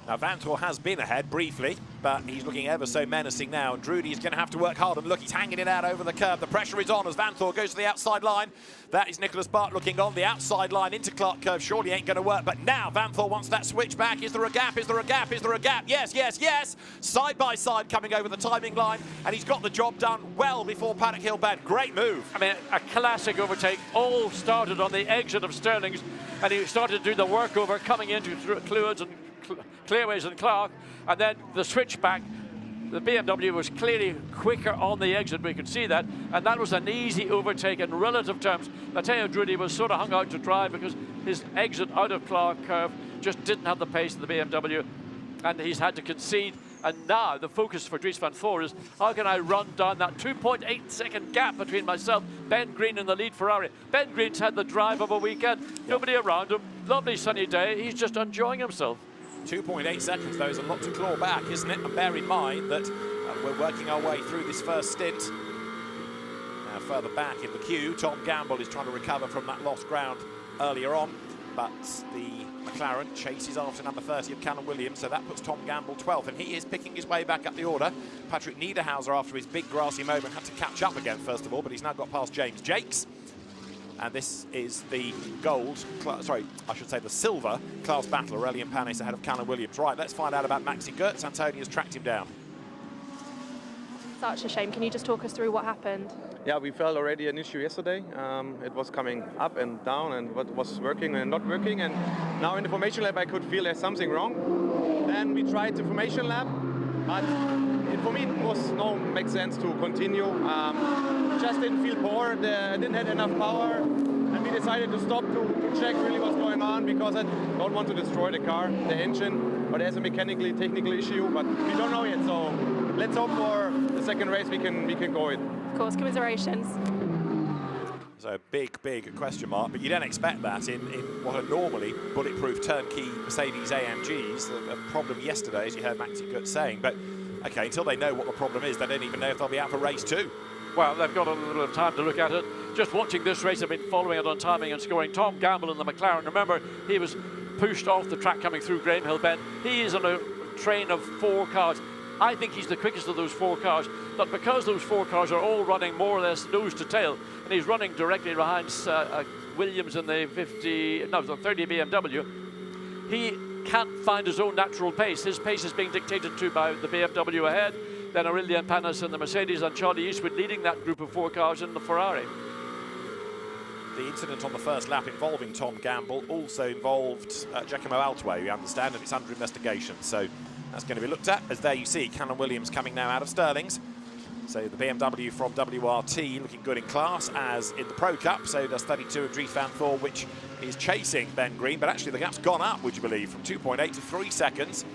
Now, Vanthoor has been ahead briefly, but he's looking ever so menacing now. And Drudy is going to have to work hard, and look, he's hanging it out over the curb. The pressure is on as Vanthoor goes to the outside line. That is Nicholas Bart looking on. The outside line into Clark Curve surely ain't going to work, but now Vanthoor wants that switch back. Is there a gap? Is there a gap? Is there a gap? Yes, yes, yes! Side by side coming over the timing line, and he's got the job done well before Paddock Hill Bend. Great move. I mean, a classic overtake. All started on the exit of Stirling's, and he started to do the workover coming into Clearways and Clark, and then the switch back. The BMW was clearly quicker on the exit, we could see that, and that was an easy overtake in relative terms. Matteo Drudy was sort of hung out to dry because his exit out of Clark Curve just didn't have the pace of the BMW, and he's had to concede. And now the focus for Dries Vanthoor is, how can I run down that 2.8 second gap between myself, Ben Green in the lead Ferrari. Ben Green's had the drive of a weekend, nobody around him, lovely sunny day, he's just enjoying himself. 2.8 seconds, though, is a lot to claw back, isn't it? And bear in mind that we're working our way through this first stint. Now, further back in the queue, Tom Gamble is trying to recover from that lost ground earlier on, but the McLaren chases after number 30 of Callum Williams, so that puts Tom Gamble 12th, and he is picking his way back up the order. Patrick Niederhauser, after his big grassy moment, had to catch up again, first of all, but he's now got past James Jakes. And this is the the silver class battle. Aurelian Panis ahead of Callum Williams. Right, let's find out about Maxi Goetz. Antonia's tracked him down. Such a shame. Can you just talk us through what happened? Yeah, we felt already an issue yesterday. It was coming up and down, and what was working and not working. And now in the formation lab, I could feel there's something wrong. Then we tried the formation lab, but for me, it was no make sense to continue. Just didn't feel power. Didn't have enough power, and we decided to stop to check really what's going on, because I don't want to destroy the car, the engine. But there's a mechanically technical issue, but we don't know yet. So let's hope for the second race we can go in. Of course, commiserations. So big question mark, but you don't expect that in what are normally bulletproof turnkey Mercedes AMGs. The problem yesterday, as you heard Maxi Goetz saying, but okay, until they know what the problem is, they don't even know if they'll be out for race 2. Well, they've got a little bit of time to look at it. Just watching this race, I've been following it on timing and scoring. Tom Gamble in the McLaren, remember, he was pushed off the track coming through Graham Hill Bend. He is on a train of 4 cars. I think he's the quickest of those 4 cars, but because those 4 cars are all running more or less nose to tail, and he's running directly behind Williams in the 30 BMW, he can't find his own natural pace. His pace is being dictated to by the BMW ahead, then Aurelian Panis in the Mercedes, and Charlie Eastwood leading that group of 4 cars in the Ferrari. The incident on the first lap involving Tom Gamble also involved Giacomo Altway, we understand, and it's under investigation. So that's going to be looked at, as there you see Callum Williams coming now out of Stirling's. So the BMW from WRT looking good in class, as in the Pro Cup. So does 32 of Dries Vanthoor, which is chasing Ben Green. But actually the gap's gone up, would you believe, from 2.8 to 3 seconds.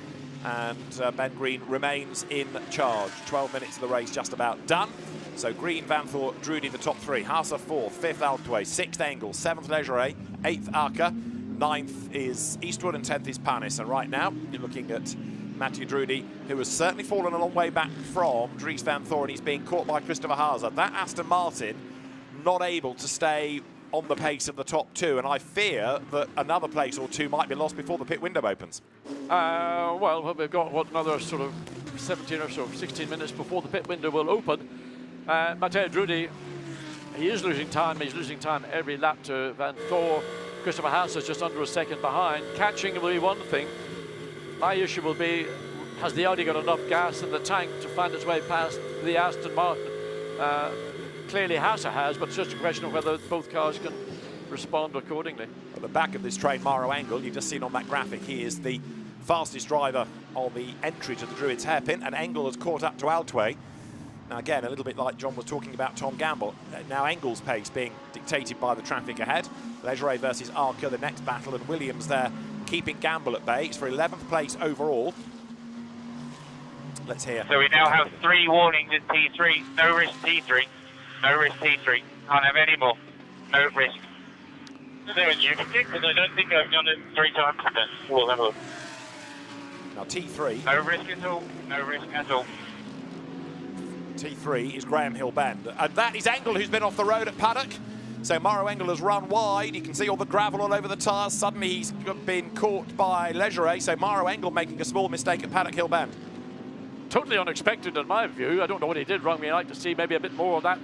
And Ben Green remains in charge. 12 minutes of the race just about done. So Green, Vanthoor, Drudy the top 3. Haase 4th, 5th Altway, 6th Engel, 7th Legeré, 8th Arca, 9th is Eastwood, and 10th is Panis. And right now you're looking at Matthew Drudy, who has certainly fallen a long way back from Dries Vanthoor, and he's being caught by Christopher Haase. That Aston Martin not able to stay on the pace of the top two, and I fear that another place or two might be lost before the pit window opens. Well, we've got, what, another sort of 17 or so, 16 minutes before the pit window will open. Matej Drudi, he is losing time. He's losing time every lap to Van Thor. Christopher Haas is just under a second behind. Catching will be one thing. My issue will be, has the Audi got enough gas in the tank to find its way past the Aston Martin? Clearly Haas has, but it's just a question of whether both cars can respond accordingly. At the back of this train, Maro Engel, you've just seen on that graphic, he is the fastest driver on the entry to the Druids hairpin, and Engel has caught up to Altway. Now again, a little bit like John was talking about Tom Gamble, now Engel's pace being dictated by the traffic ahead. Legere versus Arca, the next battle, and Williams there keeping Gamble at bay. It's for 11th place overall. Let's hear. So we now have 3 warnings in T3. No risk T3. No risk T3. Can't have any more. No risk. Doing you because I don't think I've done it 3 times. We'll have a look. Now T3. No risk at all. No risk at all. T3 is Graham Hill Bend. And that is Engel, who's been off the road at Paddock. So Maro Engel has run wide. You can see all the gravel all over the tyres. Suddenly he's been caught by Legere. So Maro Engel making a small mistake at Paddock Hill Bend. Totally unexpected in my view. I don't know what he did wrong. We'd like to see maybe a bit more of that.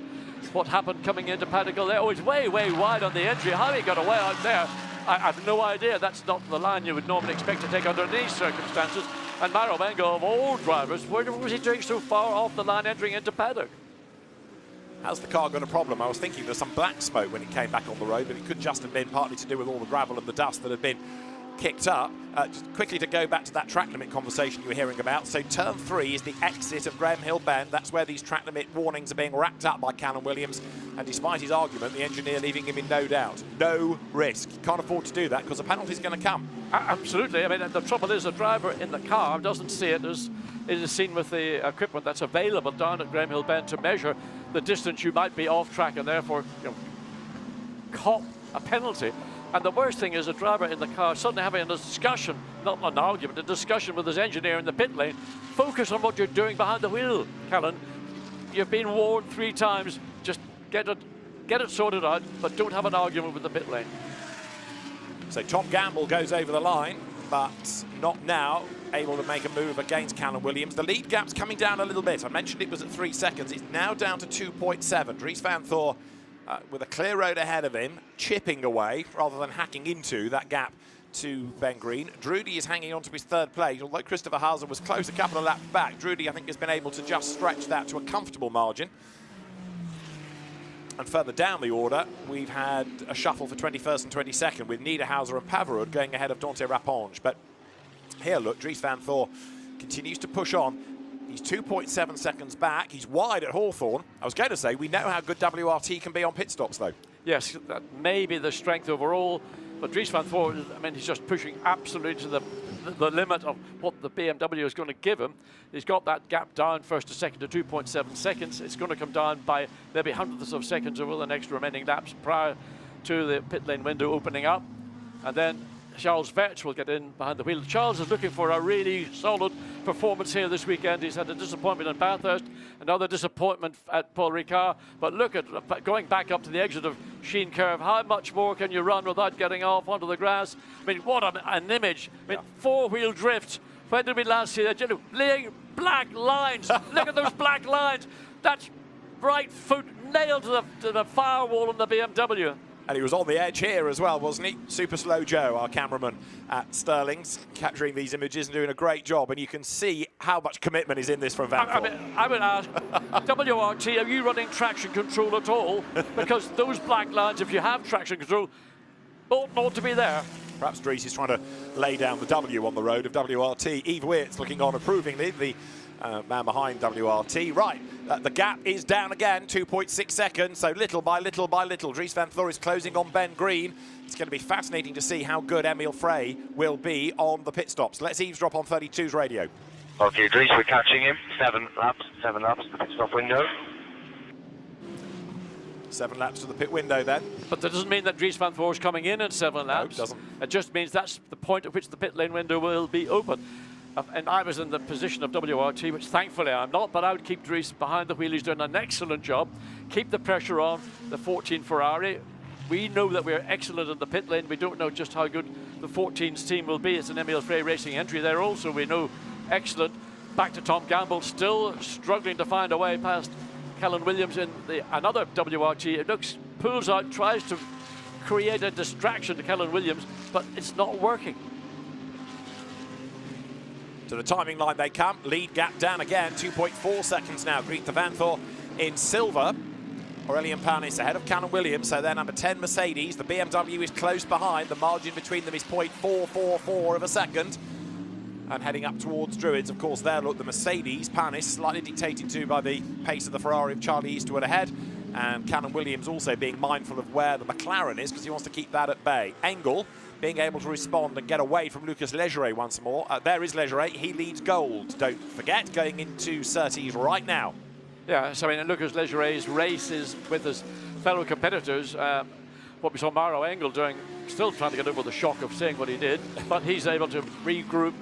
What happened coming into Paddock Hill there. Oh, he's way, way wide on the entry. How he got away out there, I have no idea. That's not the line you would normally expect to take under these circumstances. And Maro Engel, of all drivers, where was he doing so far off the line entering into Paddock? Has the car got a problem? I was thinking there's some black smoke when it came back on the road, but it could just have been partly to do with all the gravel and the dust that had been kicked up. Just quickly to go back to that track limit conversation you were hearing about. So turn 3 is the exit of Graham Hill Bend. That's where these track limit warnings are being racked up by Callum Williams. And despite his argument, the engineer leaving him in no doubt. No risk. Can't afford to do that because the penalty's going to come. Absolutely. I mean, the trouble is the driver in the car doesn't see it as it is seen with the equipment that's available down at Graham Hill Bend to measure the distance you might be off track and therefore, you know, cop a penalty. And the worst thing is a driver in the car suddenly having a discussion, not an argument, a discussion with his engineer in the pit lane. Focus on what you're doing behind the wheel, Callan. You've been warned 3 times. Just get it sorted out, but don't have an argument with the pit lane. So Tom Gamble goes over the line, but not now able to make a move against Callum Williams. The lead gap's coming down a little bit. I mentioned it was at 3 seconds. It's now down to 2.7. Dries Van Thor with a clear road ahead of him, chipping away rather than hacking into that gap to Ben Green. Drudi is hanging on to his 3rd place, although Christopher Hauser was close a couple of laps back. Drudi, I think, has been able to just stretch that to a comfortable margin. And further down the order, we've had a shuffle for 21st and 22nd with Niederhauser and Pavarud going ahead of Dante Rapponge. But here, look, Dries Van Thor continues to push on. He's 2.7 seconds back. He's wide at Hawthorne. I was going to say, we know how good WRT can be on pit stops, though. Yes, that may be the strength overall, but Dries Van Thor, I mean, he's just pushing absolutely to the limit of what the BMW is going to give him. He's got that gap down first to second to 2.7 seconds. It's going to come down by maybe hundredths of seconds over the next remaining laps prior to the pit lane window opening up. And then Charles Vetch will get in behind the wheel. Charles is looking for a really solid performance here this weekend. He's had a disappointment in Bathurst, another disappointment at Paul Ricard. But look at going back up to the exit of Sheen Curve. How much more can you run without getting off onto the grass? I mean, what an image. I mean, 4-wheel drift. When did we last see that? Laying black lines. Look at those black lines. That's right foot nailed to the firewall on the BMW. And he was on the edge here as well, wasn't he? Super Slow Joe, our cameraman at Stirling's, capturing these images and doing a great job. And you can see how much commitment is in this from Van Thor. I would ask, WRT, are you running traction control at all? Because those black lines, if you have traction control, ought not to be there. Perhaps Dries is trying to lay down the W on the road of WRT. Yves Weert's looking on approvingly, the man behind WRT. Right, the gap is down again, 2.6 seconds, so little by little by little. Dries Van Thor is closing on Ben Green. It's going to be fascinating to see how good Emil Frey will be on the pit stops. Let's eavesdrop on 32's radio. Okay, Dries, we're catching him. 7 laps, the pit stop window. 7 laps to the pit window then. But that doesn't mean that Dries Van Thor is coming in 7 laps. No, it doesn't. It just means that's the point at which the pit lane window will be open. and I was in the position of WRT, which thankfully I'm not, but I would keep Dries behind the wheel. He's doing an excellent job. Keep the pressure on the 14 Ferrari. We know that we're excellent in the pit lane. We don't know just how good the 14's team will be. It's an Emil Frey Racing entry there also. We know excellent. Back to Tom Gamble, still struggling to find a way past Callan Williams in another WRT. It looks, pulls out, tries to create a distraction to Callan Williams, but it's not working. To the timing line they come. Lead gap down again, 2.4 seconds now. Greta Vanthor in silver. Aurelian Panis ahead of Callan Williams, so they're number 10 Mercedes. The BMW is close behind. The margin between them is 0.444 of a second. And heading up towards Druids, of course, there, look, the Mercedes, Panis, slightly dictated to by the pace of the Ferrari of Charlie Eastwood ahead. And Callan Williams also being mindful of where the McLaren is, because he wants to keep that at bay. Engel being able to respond and get away from Lucas Legeret once more. There is Legeret, he leads gold. Don't forget, going into Surtees right now. Yeah, so I mean, Lucas Legeret's race is with his fellow competitors. What we saw Mauro Engel doing, still trying to get over the shock of seeing what he did, but he's able to regroup,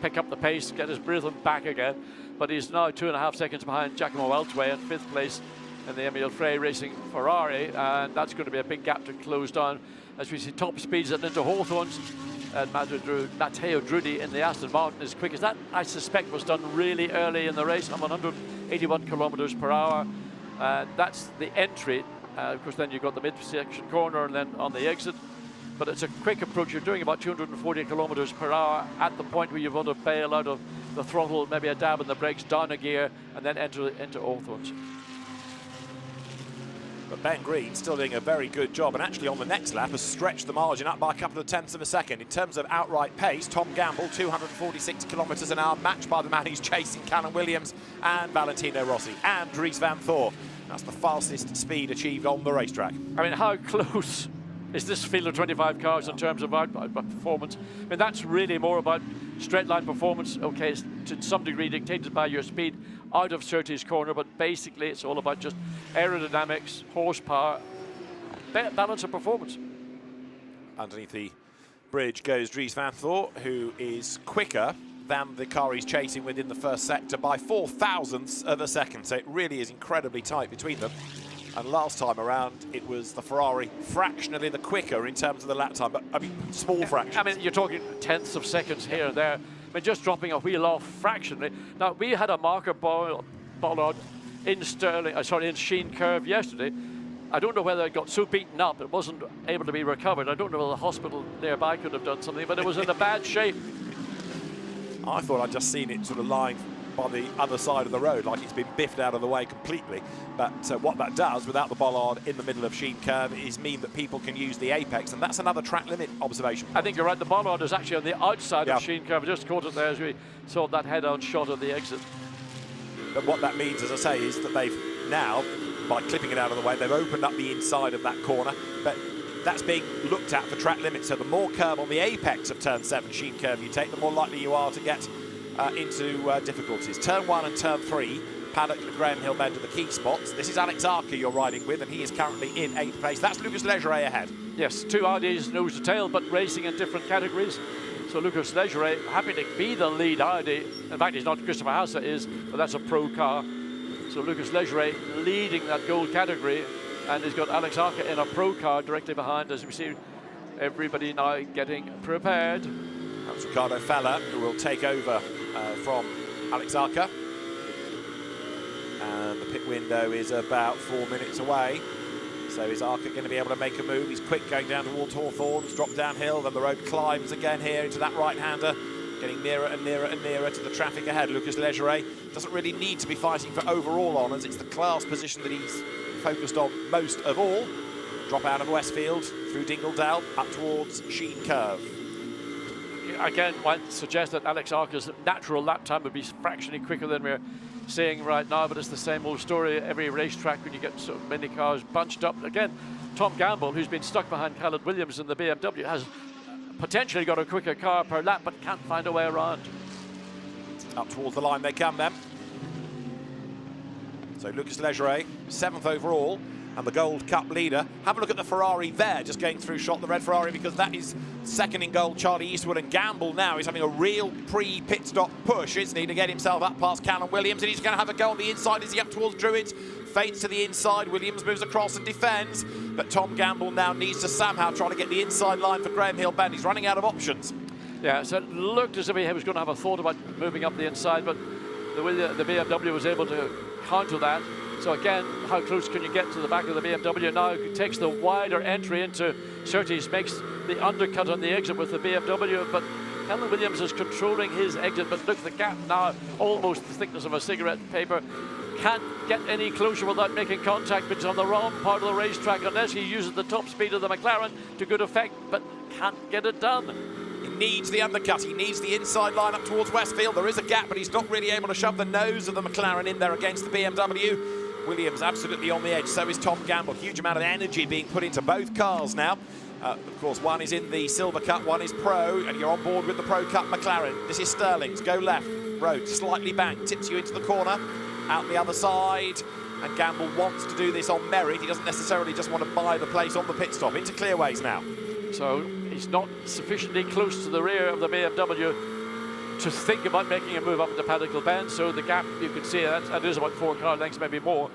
pick up the pace, get his rhythm back again. But he's now 2.5 seconds behind Giacomo Altway in 5th place in the Emil Frey Racing Ferrari, and that's going to be a big gap to close down as we see top speeds at into Hawthorns. And Matteo Drudi in the Aston Martin is quick as that, I suspect, was done really early in the race on 181 kilometers per hour. That's the entry. Of course, then you've got the midsection corner and then on the exit. But it's a quick approach. You're doing about 240 kilometers per hour at the point where you want to bail out of the throttle, maybe a dab in the brakes, down a gear, and then enter into Hawthorns. But Ben Green still doing a very good job, and actually on the next lap has stretched the margin up by a couple of tenths of a second. In terms of outright pace, Tom Gamble, 246 kilometres an hour, matched by the man who's chasing Callan Williams and Valentino Rossi and Dries Vanthor. That's the fastest speed achieved on the racetrack. I mean, how close is this field of 25 cars in terms of output performance? I mean, that's really more about straight line performance. Okay, it's to some degree dictated by your speed out of Surtees corner, but basically it's all about just aerodynamics, horsepower, balance of performance. Underneath the bridge goes Dries Vanthor, who is quicker than the car he's chasing within the first sector by 4 thousandths of a second. So it really is incredibly tight between them. And last time around, it was the Ferrari fractionally the quicker in terms of the lap time, but I mean, small fraction. I mean, you're talking tenths of seconds here and there. I mean, just dropping a wheel off fractionally. Now, we had a marker bollard in in Sheen Curve yesterday. I don't know whether it got so beaten up it wasn't able to be recovered. I don't know whether the hospital nearby could have done something, but it was in a bad shape. I thought I'd just seen it sort of lying by the other side of the road, like it's been biffed out of the way completely. But what that does, without the bollard in the middle of Sheen Curve, is mean that people can use the apex, and that's another track limit observation. I think you're right, the bollard is actually on the outside of Sheen Curve. I just caught it there as we saw that head-on shot of the exit. But what that means, as I say, is that they've now, by clipping it out of the way, they've opened up the inside of that corner. But that's being looked at for track limits. So the more curve on the apex of turn 7 Sheen Curve you take, the more likely you are to get into difficulties. Turn 1 and turn 3, Paddock and Graham Hill Bend are the key spots. This is Alex Arca you're riding with, and he is currently in 8th place. That's Lucas Legeret ahead. Yes, 2 Audis nose to tail, but racing in different categories. So Lucas Legeret happy to be the lead Audi. In fact, he's not. Christopher Hauser is, but that's a pro car. So Lucas Legeret leading that gold category, and he's got Alex Arca in a pro car directly behind, as we see everybody now getting prepared. That's Ricardo Fella, who will take over from Alex Arca. And the pit window is about 4 minutes away. So is Arca going to be able to make a move? He's quick going down towards Hawthorns, drop downhill, then the road climbs again here into that right-hander, getting nearer and nearer and nearer to the traffic ahead. Lucas Legeret doesn't really need to be fighting for overall honours. It's the class position that he's focused on most of all. Drop out of Westfield, through Dingledale, up towards Sheen Curve. Again, might suggest that Alex Arca's natural lap time would be fractionally quicker than we're seeing right now, but it's the same old story every racetrack when you get so many cars bunched up. Again, Tom Gamble, who's been stuck behind Callan Williams in the BMW, has potentially got a quicker car per lap, but can't find a way around. Up towards the line they come then. So Lucas Legeret, 7th overall. and the Gold Cup leader. Have a look at the Ferrari there, just going through shot, the red Ferrari, because that is second in gold, Charlie Eastwood. And Gamble now is having a real pre-pit stop push, isn't he, to get himself up past Callum Williams, and he's going to have a go on the inside. Is he up towards Druids? Fades to the inside, Williams moves across and defends, but Tom Gamble now needs to somehow try to get the inside line for Graham Hill Bend. He's running out of options. Yeah, so it looked as if he was going to have a thought about moving up the inside, but the BMW was able to counter that. So again, how close can you get to the back of the BMW? Now he takes the wider entry into Surtees, makes the undercut on the exit with the BMW, but Callum Williams is controlling his exit, but look, the gap now almost the thickness of a cigarette paper. Can't get any closer without making contact, but it's on the wrong part of the racetrack unless he uses the top speed of the McLaren to good effect, but can't get it done. He needs the undercut, he needs the inside line up towards Westfield. There is a gap, but he's not really able to shove the nose of the McLaren in there against the BMW. Williams absolutely on the edge, so is Tom Gamble. Huge amount of energy being put into both cars now. Of course, one is in the Silver Cup, one is Pro, and you're on board with the Pro Cup McLaren. This is Sterling's, go left, road, slightly banked, tips you into the corner, out the other side, and Gamble wants to do this on merit. He doesn't necessarily just want to buy the place on the pit stop. Into clearways now. So he's not sufficiently close to the rear of the BMW to think about making a move up the Paddock Hill Bend, so the gap, you can see that is about 4 car lengths, maybe more.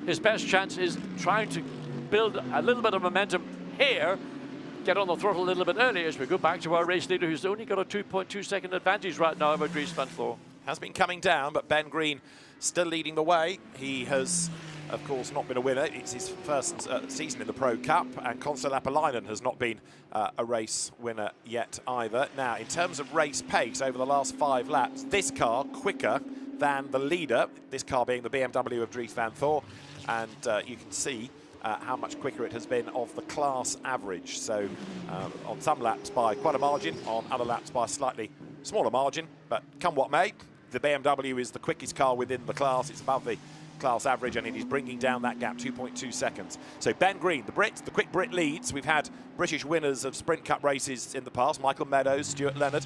His best chance is trying to build a little bit of momentum here, get on the throttle a little bit earlier as we go back to our race leader, who's only got a 2.2 second advantage right now over Dries van Floor. Has been coming down, but Ben Green still leading the way. He has, of course, not been a winner. It's his first season in the Pro Cup, and Konsta Lapalainen has not been a race winner yet either. Now, in terms of race pace over the last 5 laps, this car quicker than the leader, this car being the BMW of Dries van Thor, and you can see how much quicker it has been of the class average. So on some laps by quite a margin, on other laps by a slightly smaller margin, but come what may, the BMW is the quickest car within the class. It's above the class average, and it is bringing down that gap 2.2 seconds. So Ben Green, the Brit, the quick Brit leads. We've had British winners of Sprint Cup races in the past. Michael Meadows, Stuart Leonard,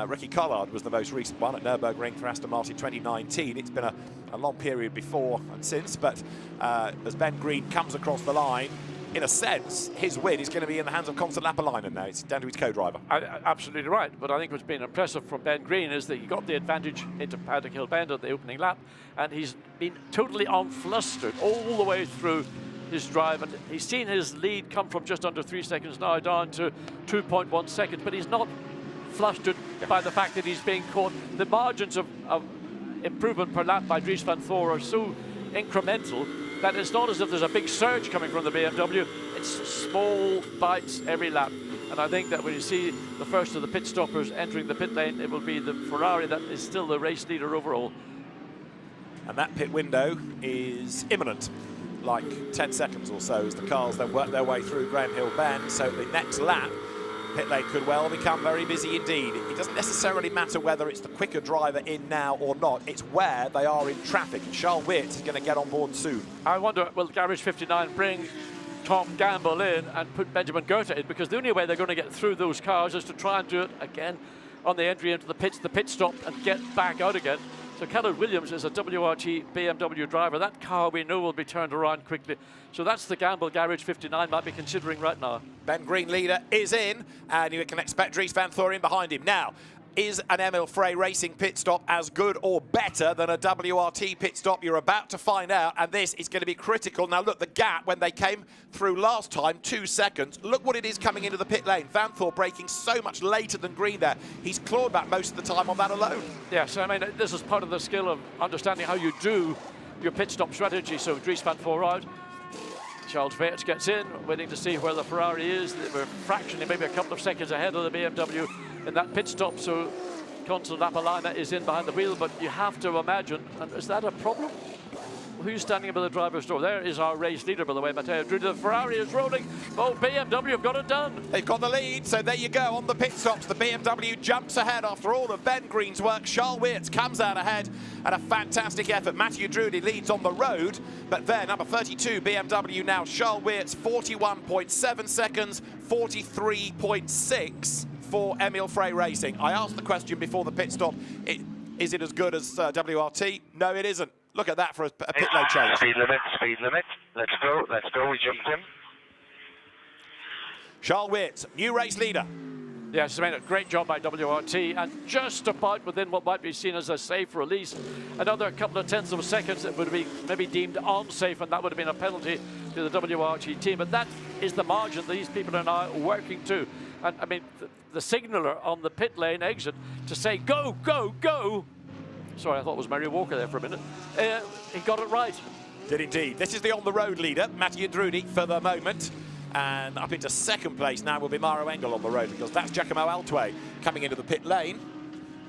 Ricky Collard was the most recent one at Nürburgring for Aston Martin 2019. It's been a long period before and since, but as Ben Green comes across the line, in a sense, his win is going to be in the hands of Konsta Lapalainen now. It's down to his co-driver. Absolutely right, but I think what's been impressive from Ben Green is that he got the advantage into Paddock Hill Bend at the opening lap, and he's been totally unflustered all the way through his drive, and he's seen his lead come from just under 3 seconds now down to 2.1 seconds, but he's not flustered by the fact that he's being caught. The margins of improvement per lap by Dries van Thor are so incremental that it's not as if there's a big surge coming from the BMW. It's small bites every lap. And I think that when you see the first of the pit stoppers entering the pit lane, it will be the Ferrari that is still the race leader overall. And that pit window is imminent, like 10 seconds or so, as the cars then work their way through Graham Hill Bend. So the next lap, pit lane could well become very busy indeed. It doesn't necessarily matter whether it's the quicker driver in now or not. It's where they are in traffic. And Charles Weerts is going to get on board soon. I wonder, will Garage 59 bring Tom Gamble in and put Benjamin Goethe in? Because the only way they're going to get through those cars is to try and do it again on the entry into the pit stop, and get back out again. So Callum Williams is a WRT BMW driver. That car we know will be turned around quickly. So that's the Gamble Garage 59 might be considering right now. Ben Green leader is in, and you can expect Dries van Thor in behind him. Now, is an Emil Frey Racing pit stop as good or better than a WRT pit stop? You're about to find out, and this is going to be critical. Now look, the gap when they came through last time, 2 seconds. Look what it is coming into the pit lane. Van Thor braking so much later than Green there. He's clawed back most of the time on that alone. Yes, I mean, this is part of the skill of understanding how you do your pit stop strategy. So Dries van Thor out. Charles Weerts gets in, waiting to see where the Ferrari is. We're fractionally, maybe a couple of seconds ahead of the BMW in that pit stop, so Konsta Lapalainen is in behind the wheel, but you have to imagine, and is that a problem? Who's standing by the driver's door? There is our race leader, by the way, Matteo Drudi. The Ferrari is rolling. Oh, BMW have got it done. They've got the lead, so there you go. On the pit stops, the BMW jumps ahead after all of Ben Green's work. Charles Weerts comes out ahead, and a fantastic effort. Matthew Drudi leads on the road, but there, number 32, BMW now. Charles Weerts, 41.7 seconds, 43.6 for Emil Frey Racing. I asked the question before the pit stop, is it as good as WRT? No, it isn't. Look at that for a pit lane change. Speed limit, speed limit. Let's go, we jumped him. Charles Weerts, new race leader. Yes, it's been a great job by WRT, and just about within what might be seen as a safe release. Another couple of tenths of seconds that would be maybe deemed unsafe, and that would have been a penalty to the WRT team. But that is the margin these people are now working to. And I mean, the signaller on the pit lane exit to say, go, go, go. Sorry, I thought it was Mary Walker there for a minute. He got it right. Did indeed. This is the on-the-road leader, Mathieu Drudi, for the moment. And up into second place now will be Maro Engel on the road, because that's Giacomo Altway coming into the pit lane.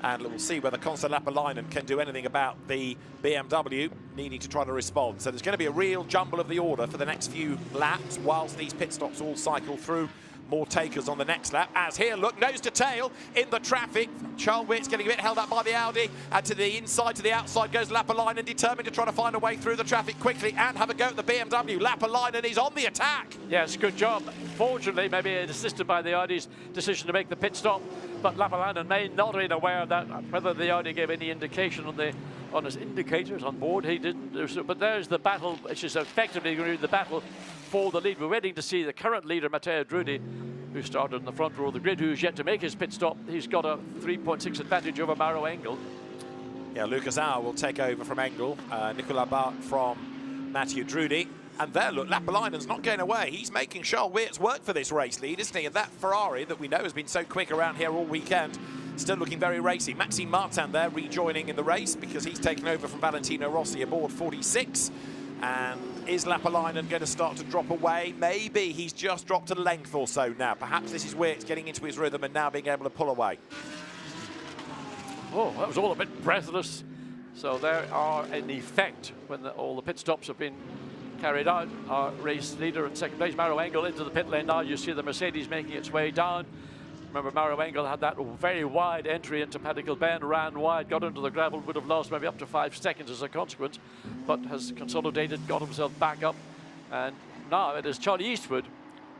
And we'll see whether Konsta Lapalainen can do anything about the BMW needing to try to respond. So there's going to be a real jumble of the order for the next few laps whilst these pit stops all cycle through. More takers on the next lap, as here, look, nose to tail in the traffic. Charles Weerts getting a bit held up by the Audi, and to the inside, to the outside goes Lapalainen, determined to try to find a way through the traffic quickly and have a go at the BMW. Lapalainen is on the attack. Yes, good job. Fortunately, maybe assisted by the Audi's decision to make the pit stop, but Lapalainen may not have been aware of that, whether the Audi gave any indication on his indicators on board. He didn't. But there's the battle, which is effectively going to be the battle for the lead. We're waiting to see the current leader, Matteo Drudi, who started in the front row of the grid, who's yet to make his pit stop. He's got a 3.6 advantage over Maro Engel. Yeah, Lucas Auer will take over from Engel. Nicolas Bart from Mathieu Drudi. And there, look, Lapalainen's not going away. He's making Charles Weerts work for this race lead, isn't he? And that Ferrari that we know has been so quick around here all weekend, still looking very racy. Maxime Martin there rejoining in the race because he's taken over from Valentino Rossi aboard 46. And is Lapalainen going to start to drop away? Maybe he's just dropped a length or so now. Perhaps this is Weerts getting into his rhythm and now being able to pull away. Oh, that was all a bit breathless. So there are, in effect, when all the pit stops have been carried out, our race leader in second place, Maro Engel, into the pit lane now. You see the Mercedes making its way down. Remember, Maro Engel had that very wide entry into Paddock Bend, ran wide, got into the gravel, would have lost maybe up to 5 seconds as a consequence, but has consolidated, got himself back up. And now it is Charlie Eastwood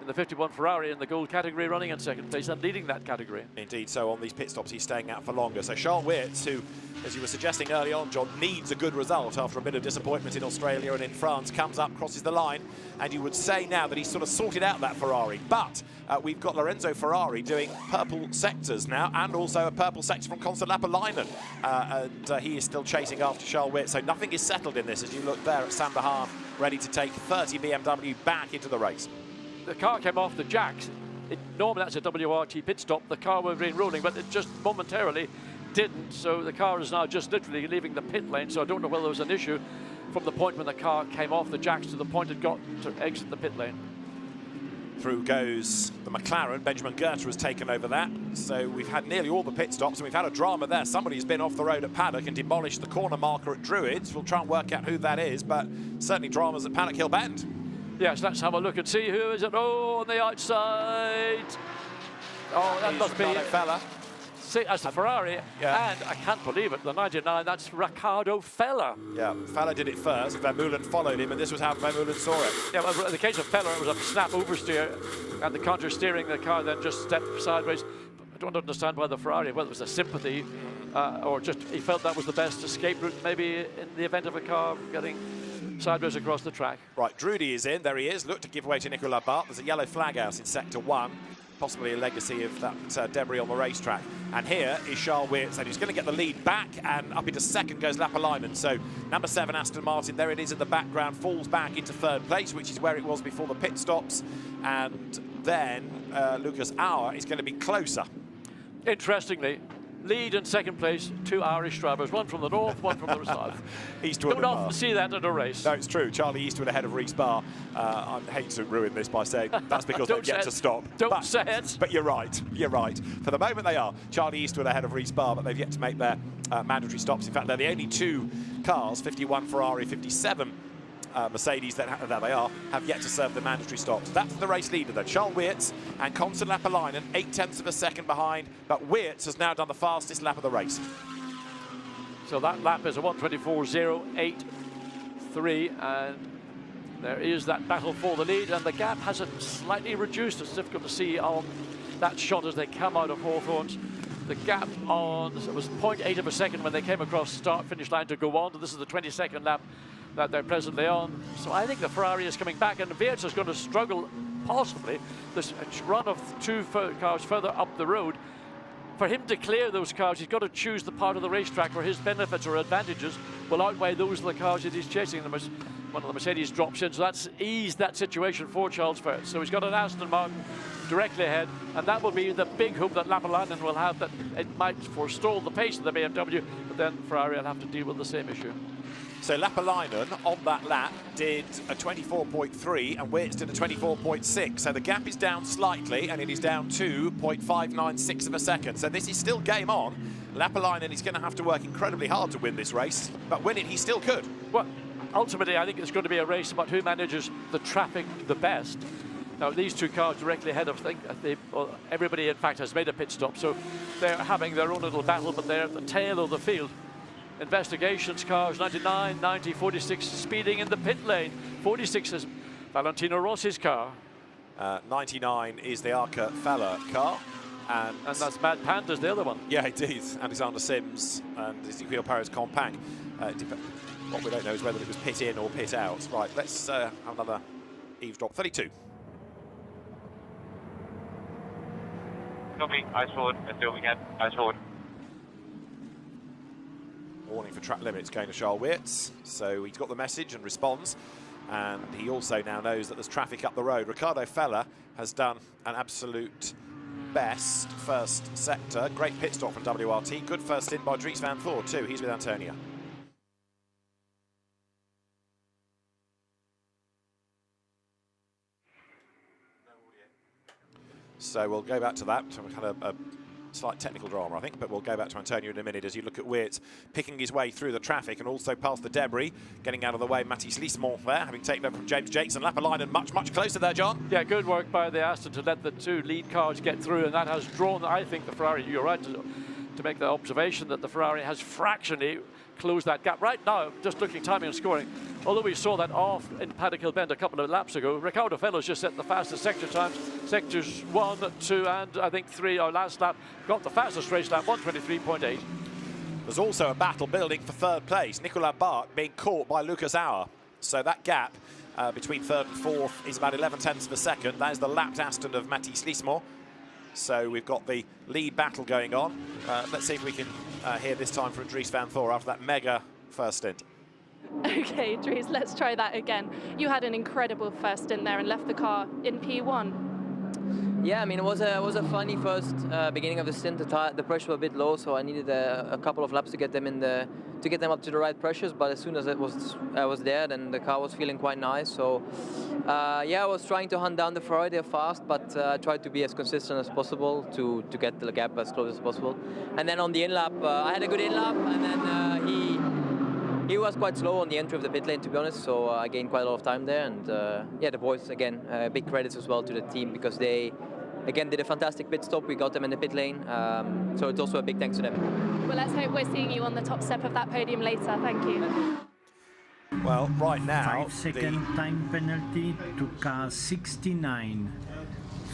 in the 51 Ferrari in the gold category, running in second place and leading that category. Indeed, so on these pit stops he's staying out for longer. So Charles Weerts, who, as you were suggesting early on, John, needs a good result after a bit of disappointment in Australia and in France, comes up, crosses the line, and you would say now that he's sort of sorted out that Ferrari. But we've got Lorenzo Ferrari doing purple sectors now, and also a purple sector from Konsta Lapalainen. And he is still chasing after Charles Weerts, so nothing is settled in this as you look there at Sandohan, ready to take 30 BMW back into the race. The car came off the jacks. Normally that's a WRT pit stop. The car would have been rolling, but it just momentarily didn't. So the car is now just literally leaving the pit lane. So I don't know whether there was an issue from the point when the car came off the jacks to the point it got to exit the pit lane. Through goes the McLaren. Benjamin Goethe has taken over that. So we've had nearly all the pit stops and we've had a drama there. Somebody's been off the road at Paddock and demolished the corner marker at Druids. We'll try and work out who that is, but certainly dramas at Paddock Hill Bend. Yes, let's have a look and see who is it. Oh, on the outside. Oh, that must be Fella. See, that's the Ferrari. Yeah. And I can't believe it, the 99, that's Riccardo Fella. Yeah, Fella did it first. Vermeulen followed him, and this was how Vermeulen saw it. Yeah, well, in the case of Fella, it was a snap oversteer, and the counter steering the car then just stepped sideways. I don't understand why the Ferrari, whether it was a sympathy or just he felt that was the best escape route, maybe in the event of a car getting sideways across the track. Right, Drudi is in. There he is. Look to give way to Nicolas Bart. There's a yellow flag out in sector 1. Possibly a legacy of that debris on the racetrack. And here is Charles Weerts, and he's going to get the lead back, and up into second goes Lapalainen. So number 7, Aston Martin, there it is in the background, falls back into third place, which is where it was before the pit stops. And then Lucas Auer is going to be closer. Interestingly, lead in second place, 2 Irish drivers, one from the north, one from the south. Eastwood don't often see that in a race. No, it's true. Charlie Eastwood ahead of Reece Barr. I hate to ruin this by saying that's because they get to stop. Don't say it. But you're right. You're right. For the moment they are. Charlie Eastwood ahead of Reece Barr, but they've yet to make their mandatory stops. In fact, they're the only 2 cars, 51 Ferrari, 57 Mercedes, there they are, have yet to serve the mandatory stops. That's the race leader then, Charles Weerts, and Konsta Lapalainen, 0.8 of a second behind, but Weerts has now done the fastest lap of the race. So that lap is a 1:24.083, and there is that battle for the lead, and the gap hasn't slightly reduced. It's difficult to see on that shot as they come out of Hawthorns. the gap on, it was 0.8 of a second when they came across start-finish line to go on. This is the 22nd lap that they're presently on. So I think the Ferrari is coming back, and Weerts is going to struggle, possibly, this run of two cars further up the road. For him to clear those cars, he's got to choose the part of the racetrack where his benefits or advantages will outweigh those of the cars that he's chasing. One of the Mercedes drops in, so that's eased that situation for Charles Weerts. So he's got an Aston Martin directly ahead, and that will be the big hope that Lapalainen will have, that it might forestall the pace of the BMW, but then Ferrari will have to deal with the same issue. So Lapalainen on that lap did a 24.3 and Weerts did a 24.6. So the gap is down slightly, and it is down to 0.596 of a second. So this is still game on. Lapalainen is going to have to work incredibly hard to win this race, but win it he still could. Well, ultimately, I think it's going to be a race about who manages the traffic the best. Now, these two cars directly ahead of, everybody, in fact, has made a pit stop, so they're having their own little battle, but they're at the tail of the field. Investigations cars, 99, 90, 46, speeding in the pit lane. 46 is Valentino Rossi's car. 99 is the Arca Feller car. And that's Mad Panda's the other one. Yeah, it is. Alexander Sims and Ezequiel Perez Compang. What we don't know is whether it was pit in or pit out. Right, let's have another eavesdrop. 32. Copy, eyes forward, let's do what we can, eyes forward. Warning for track limits going to Charles Weerts. So he's got the message and responds. And he also now knows that there's traffic up the road. Ricardo Feller has done an absolute best first sector. Great pit stop from WRT. Good first stint by Dries van Voor too. He's with Antonia. So we'll go back to that. So we had a slight technical drama, I think, but we'll go back to Antonio in a minute as you look at Weerts picking his way through the traffic and also past the debris, getting out of the way. Mathis Lismont there, having taken over from James Jakes, and Lapalainen much closer there, John. Yeah, good work by the Aston to let the two lead cars get through, and that has drawn, I think, the Ferrari. You're right to make the observation that the Ferrari has fractionally closed that gap. Right now, just looking timing and scoring, although we saw that off in Paddock Hill Bend a couple of laps ago, Ricardo Feller's just set the fastest sector times. Sectors 1, 2 and I think 3, our last lap, got the fastest race lap, 1:23.8. There's also a battle building for third place. Nicolas Bart being caught by Lucas Auer. So that gap between third and fourth is about 11 tenths of a second. That is the lapped Aston of Mathis Lismont. So we've got the lead battle going on. Let's see if we can hear this time from Dries van Voor after that mega first stint. Okay, Dries, let's try that again. You had an incredible first stint there and left the car in P1. Yeah, I mean, it was a funny first beginning of the stint. The pressure was a bit low, so I needed a couple of laps to get them up to the right pressures. But as soon as I was there, then the car was feeling quite nice. So yeah, I was trying to hunt down the Ferrari there fast, but I tried to be as consistent as possible to get the gap as close as possible. And then on the in-lap, I had a good in-lap, and then he was quite slow on the entry of the pit lane, to be honest. So I gained quite a lot of time there. And yeah, the boys, again, big credits as well to the team, because they, again, did a fantastic pit stop. We got them in the pit lane, so it's also a big thanks to them. Well, let's hope we're seeing you on the top step of that podium later. Thank you. Well, right now, 5-second time penalty to car 69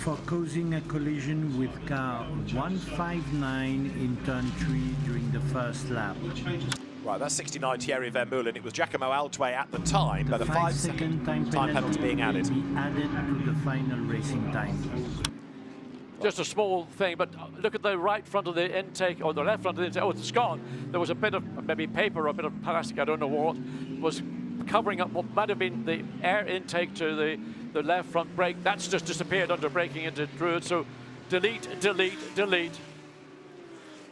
for causing a collision with car 159 in turn 3 during the first lap. Right, that's 69 Thierry Vermeulen. It was Giacomo Altway at the time, but a 5-second time penalty being added. Will be added to the final racing time. Just a small thing, but look at the right front of the intake, or the left front of the intake. Oh, it's gone. There was a bit of maybe paper or a bit of plastic, I don't know what, was covering up what might have been the air intake to the left front brake. That's just disappeared under braking into Druid, so delete, delete, delete.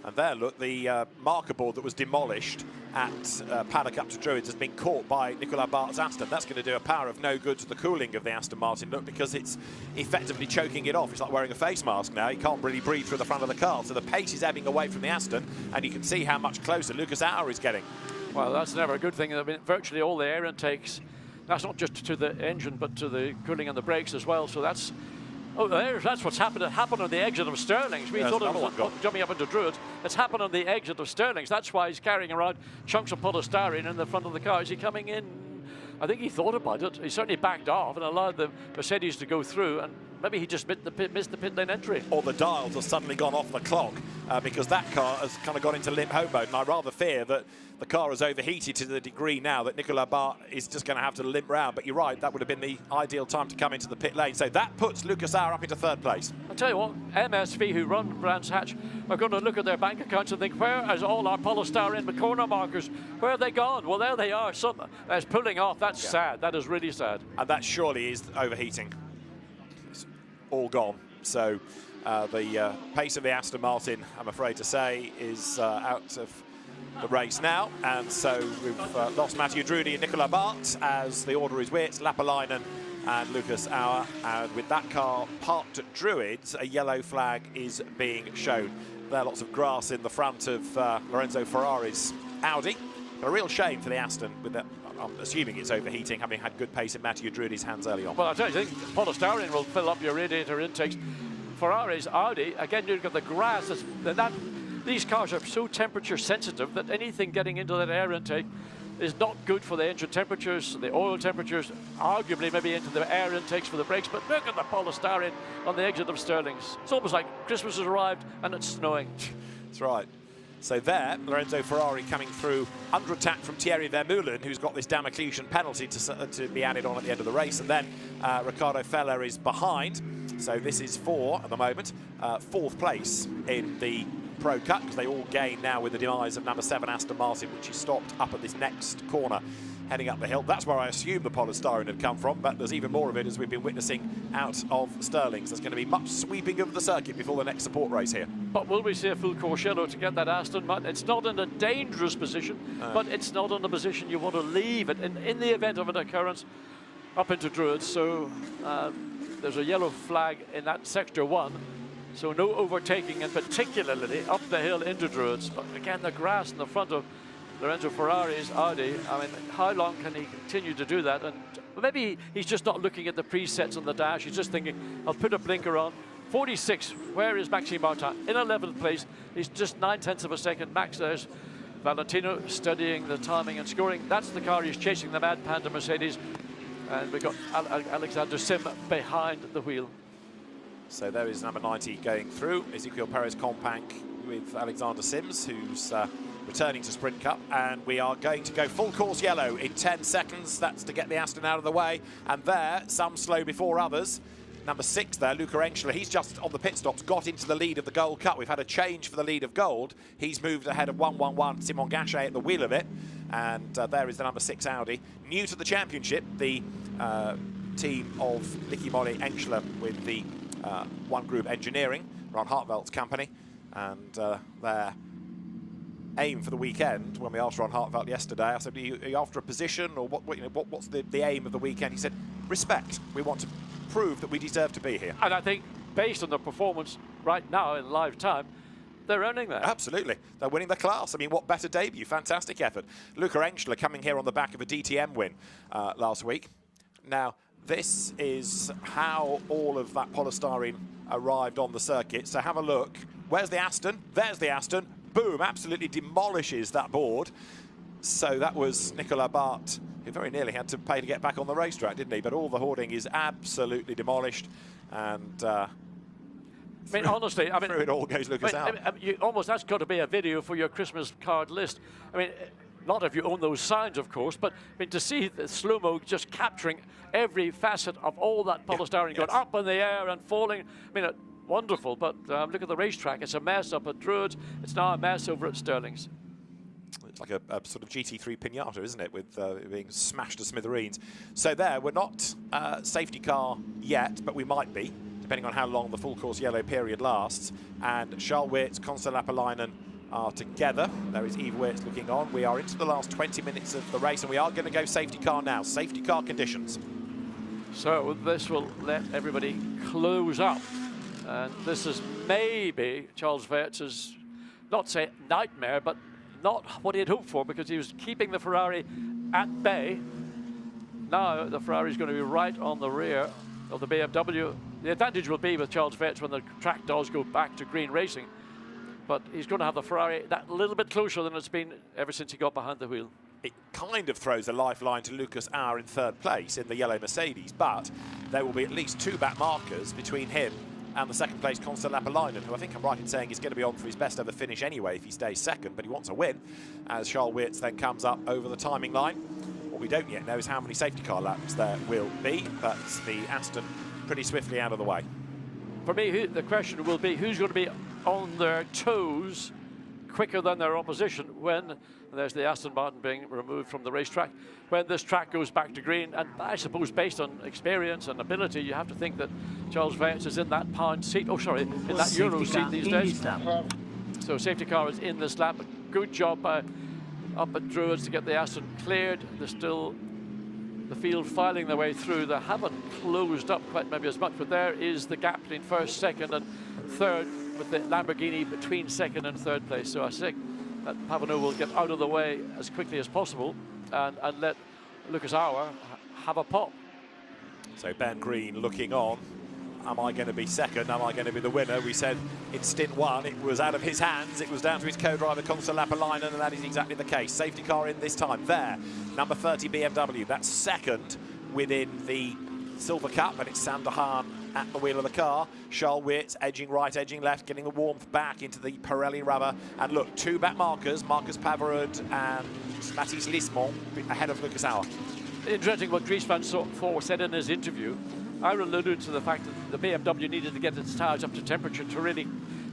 And there, look, the marker board that was demolished at paddock up to Druids has been caught by Nicolas Bart's Aston. That's going to do a power of no good to the cooling of the Aston Martin, look, because it's effectively choking it off. It's like wearing a face mask now. You can't really breathe through the front of the car. So the pace is ebbing away from the Aston, and you can see how much closer Lucas Auer is getting. Well, that's never a good thing. I mean, virtually all the air intakes, that's not just to the engine, but to the cooling and the brakes as well. So that's... Oh, that's what's happened on the exit of Stirling's. We thought it was jumping up into Druid. It's happened on the exit of Stirling's. That's why he's carrying around chunks of polystyrene in the front of the car. Is he coming in? I think he thought about it. He certainly backed off and allowed the Mercedes to go through, and maybe he just missed the pit lane entry. Or the dials have suddenly gone off the clock because that car has kind of gone into limp home mode, and I rather fear that the car has overheated to the degree now that Nicolas Bart is just going to have to limp round. But you're right, that would have been the ideal time to come into the pit lane. So that puts Lucas Auer up into 3rd place. I'll tell you what, MSV, who run Brands Hatch, are going to look at their bank accounts and think, where is all our polystyrene corner markers? Where have they gone? Well, there they are. Some is pulling off. That's sad. That is really sad. And that surely is overheating. It's all gone. So the pace of the Aston Martin, I'm afraid to say, is out of the race now. And so we've lost Mathieu Drudy and Nicolas Bart, as the order is Wirtz, Lapalainen and Lucas Auer. And with that car parked at Druids, a yellow flag is being shown. There are lots of grass in the front of Lorenzo Ferrari's Audi. But a real shame for the Aston, with that, I'm assuming it's overheating, having had good pace in Mathieu Drudy's hands early on. Well, I tell you, I think polystyrene will fill up your radiator intakes. Ferrari's Audi, again, you've got the grass. These cars are so temperature sensitive that anything getting into that air intake is not good for the engine temperatures, the oil temperatures, arguably maybe into the air intakes for the brakes. But look at the polystyrene on the exit of Stirling's. It's almost like Christmas has arrived and it's snowing. That's right. So there, Lorenzo Ferrari coming through under attack from Thierry Vermeulen, who's got this Damocletian penalty to be added on at the end of the race. And then Ricardo Feller is behind. So this is at the moment, 4th place in the Pro Cut, because they all gain now with the demise of number 7 Aston Martin, which is stopped up at this next corner heading up the hill. That's where I assume the polystyrene had come from, but there's even more of it as we've been witnessing out of Stirling's. There's going to be much sweeping of the circuit before the next support race here. But will we see a full course yellow to get that Aston Martin? It's not in a dangerous position, but it's not in a position you want to leave it in the event of an occurrence up into Druids. So there's a yellow flag in that sector 1. So no overtaking, and particularly up the hill into Druids. But again, the grass in the front of Lorenzo Ferrari's Audi, I mean, how long can he continue to do that? And maybe he's just not looking at the presets on the dash. He's just thinking, I'll put a blinker on. 46, where is Maxime Martin? In 11th place. He's just 9/10 of a second. Max, there's Valentino studying the timing and scoring. That's the car he's chasing, the Mad Panda Mercedes. And we've got Alexander Sim behind the wheel. So there is number 90 going through, Ezequiel Perez-Companc with Alexander Sims, who's returning to Sprint Cup. And we are going to go full course yellow in 10 seconds. That's to get the Aston out of the way. And there, some slow before others. Number 6 there, Luca Engschler, he's just on the pit stops, got into the lead of the Gold Cup. We've had a change for the lead of Gold. He's moved ahead of 111, Simon Gachet at the wheel of it. And there is the number 6 Audi. New to the championship, the team of Licky Molly Engschler with the One Group Engineering, Ron Hartveldt's company. And their aim for the weekend, when we asked Ron Hartveldt yesterday, I said, are you after a position, or what's the aim of the weekend? He said, respect. We want to prove that we deserve to be here. And I think, based on the performance right now in live time, they're earning that. Absolutely. They're winning the class. I mean, what better debut? Fantastic effort. Luca Engschler coming here on the back of a DTM win last week. Now, this is how all of that polystyrene arrived on the circuit. So have a look. Where's the Aston? There's the Aston. Boom, absolutely demolishes that board. So that was Nicolas Bart, who very nearly had to pay to get back on the racetrack, didn't he? But all the hoarding is absolutely demolished. And I mean, honestly, I mean, through it all goes Lucas out. That's got to be a video for your Christmas card list. I mean, not if you own those signs, of course, but I mean, to see the slow-mo just capturing every facet of all that polystyrene going up in the air and falling. I mean, wonderful, but look at the racetrack. It's a mess up at Druids. It's now a mess over at Stirling's. It's like a sort of GT3 pinata, isn't it, with being smashed to smithereens. So there, we're not safety car yet, but we might be, depending on how long the full course yellow period lasts. And Charles Wirtz, Consta Lapalainen are together. There is Yves Wirtz looking on. We are into the last 20 minutes of the race, and we are going to go safety car now. Safety car conditions. So this will let everybody close up. And this is maybe Charles Wirtz's, not say nightmare, but not what he had hoped for, because he was keeping the Ferrari at bay. Now the Ferrari is going to be right on the rear of the BMW. The advantage will be with Charles Wirtz when the track does go back to green racing. But he's going to have the Ferrari that little bit closer than it's been ever since he got behind the wheel. it kind of throws a lifeline to Lucas Auer in third place in the yellow Mercedes, but there will be at least 2 back markers between him and the second place Konsta Lapalainen, who I think I'm right in saying is going to be on for his best ever finish anyway if he stays second, but he wants a win, as Charles Weerts then comes up over the timing line. What we don't yet know is how many safety car laps there will be, but the Aston pretty swiftly out of the way. For me, the question will be who's going to be on their toes quicker than their opposition when, and there's the Aston Martin being removed from the racetrack, when this track goes back to green. And I suppose based on experience and ability, you have to think that Charles Weerts is in that pound seat, in that Euro seat these days. So safety car is in this lap. Good job by up at Druids to get the Aston cleared. There's still the field filing their way through. They haven't closed up quite maybe as much, but there is the gap between first, second and third, with the Lamborghini between second and third place. So I think that Pavanot will get out of the way as quickly as possible and let Lucas Auer have a pop. So Ben Green looking on. Am I going to be second? Am I going to be the winner? We said in stint 1 it was out of his hands. It was down to his co-driver Konsta Lapalainen, and that is exactly the case. Safety car in this time. There, number 30 BMW. That's second within the Silver Cup, and it's Sam de Haan at the wheel of the car. Charles Weerts edging right, edging left, getting the warmth back into the Pirelli rubber. And look, 2 back markers, Marcus Pavarud and Mathis Lismont ahead of Lucas Auer. Interesting what Dries van Voor said in his interview. I alluded to the fact that the BMW needed to get its tyres up to temperature to really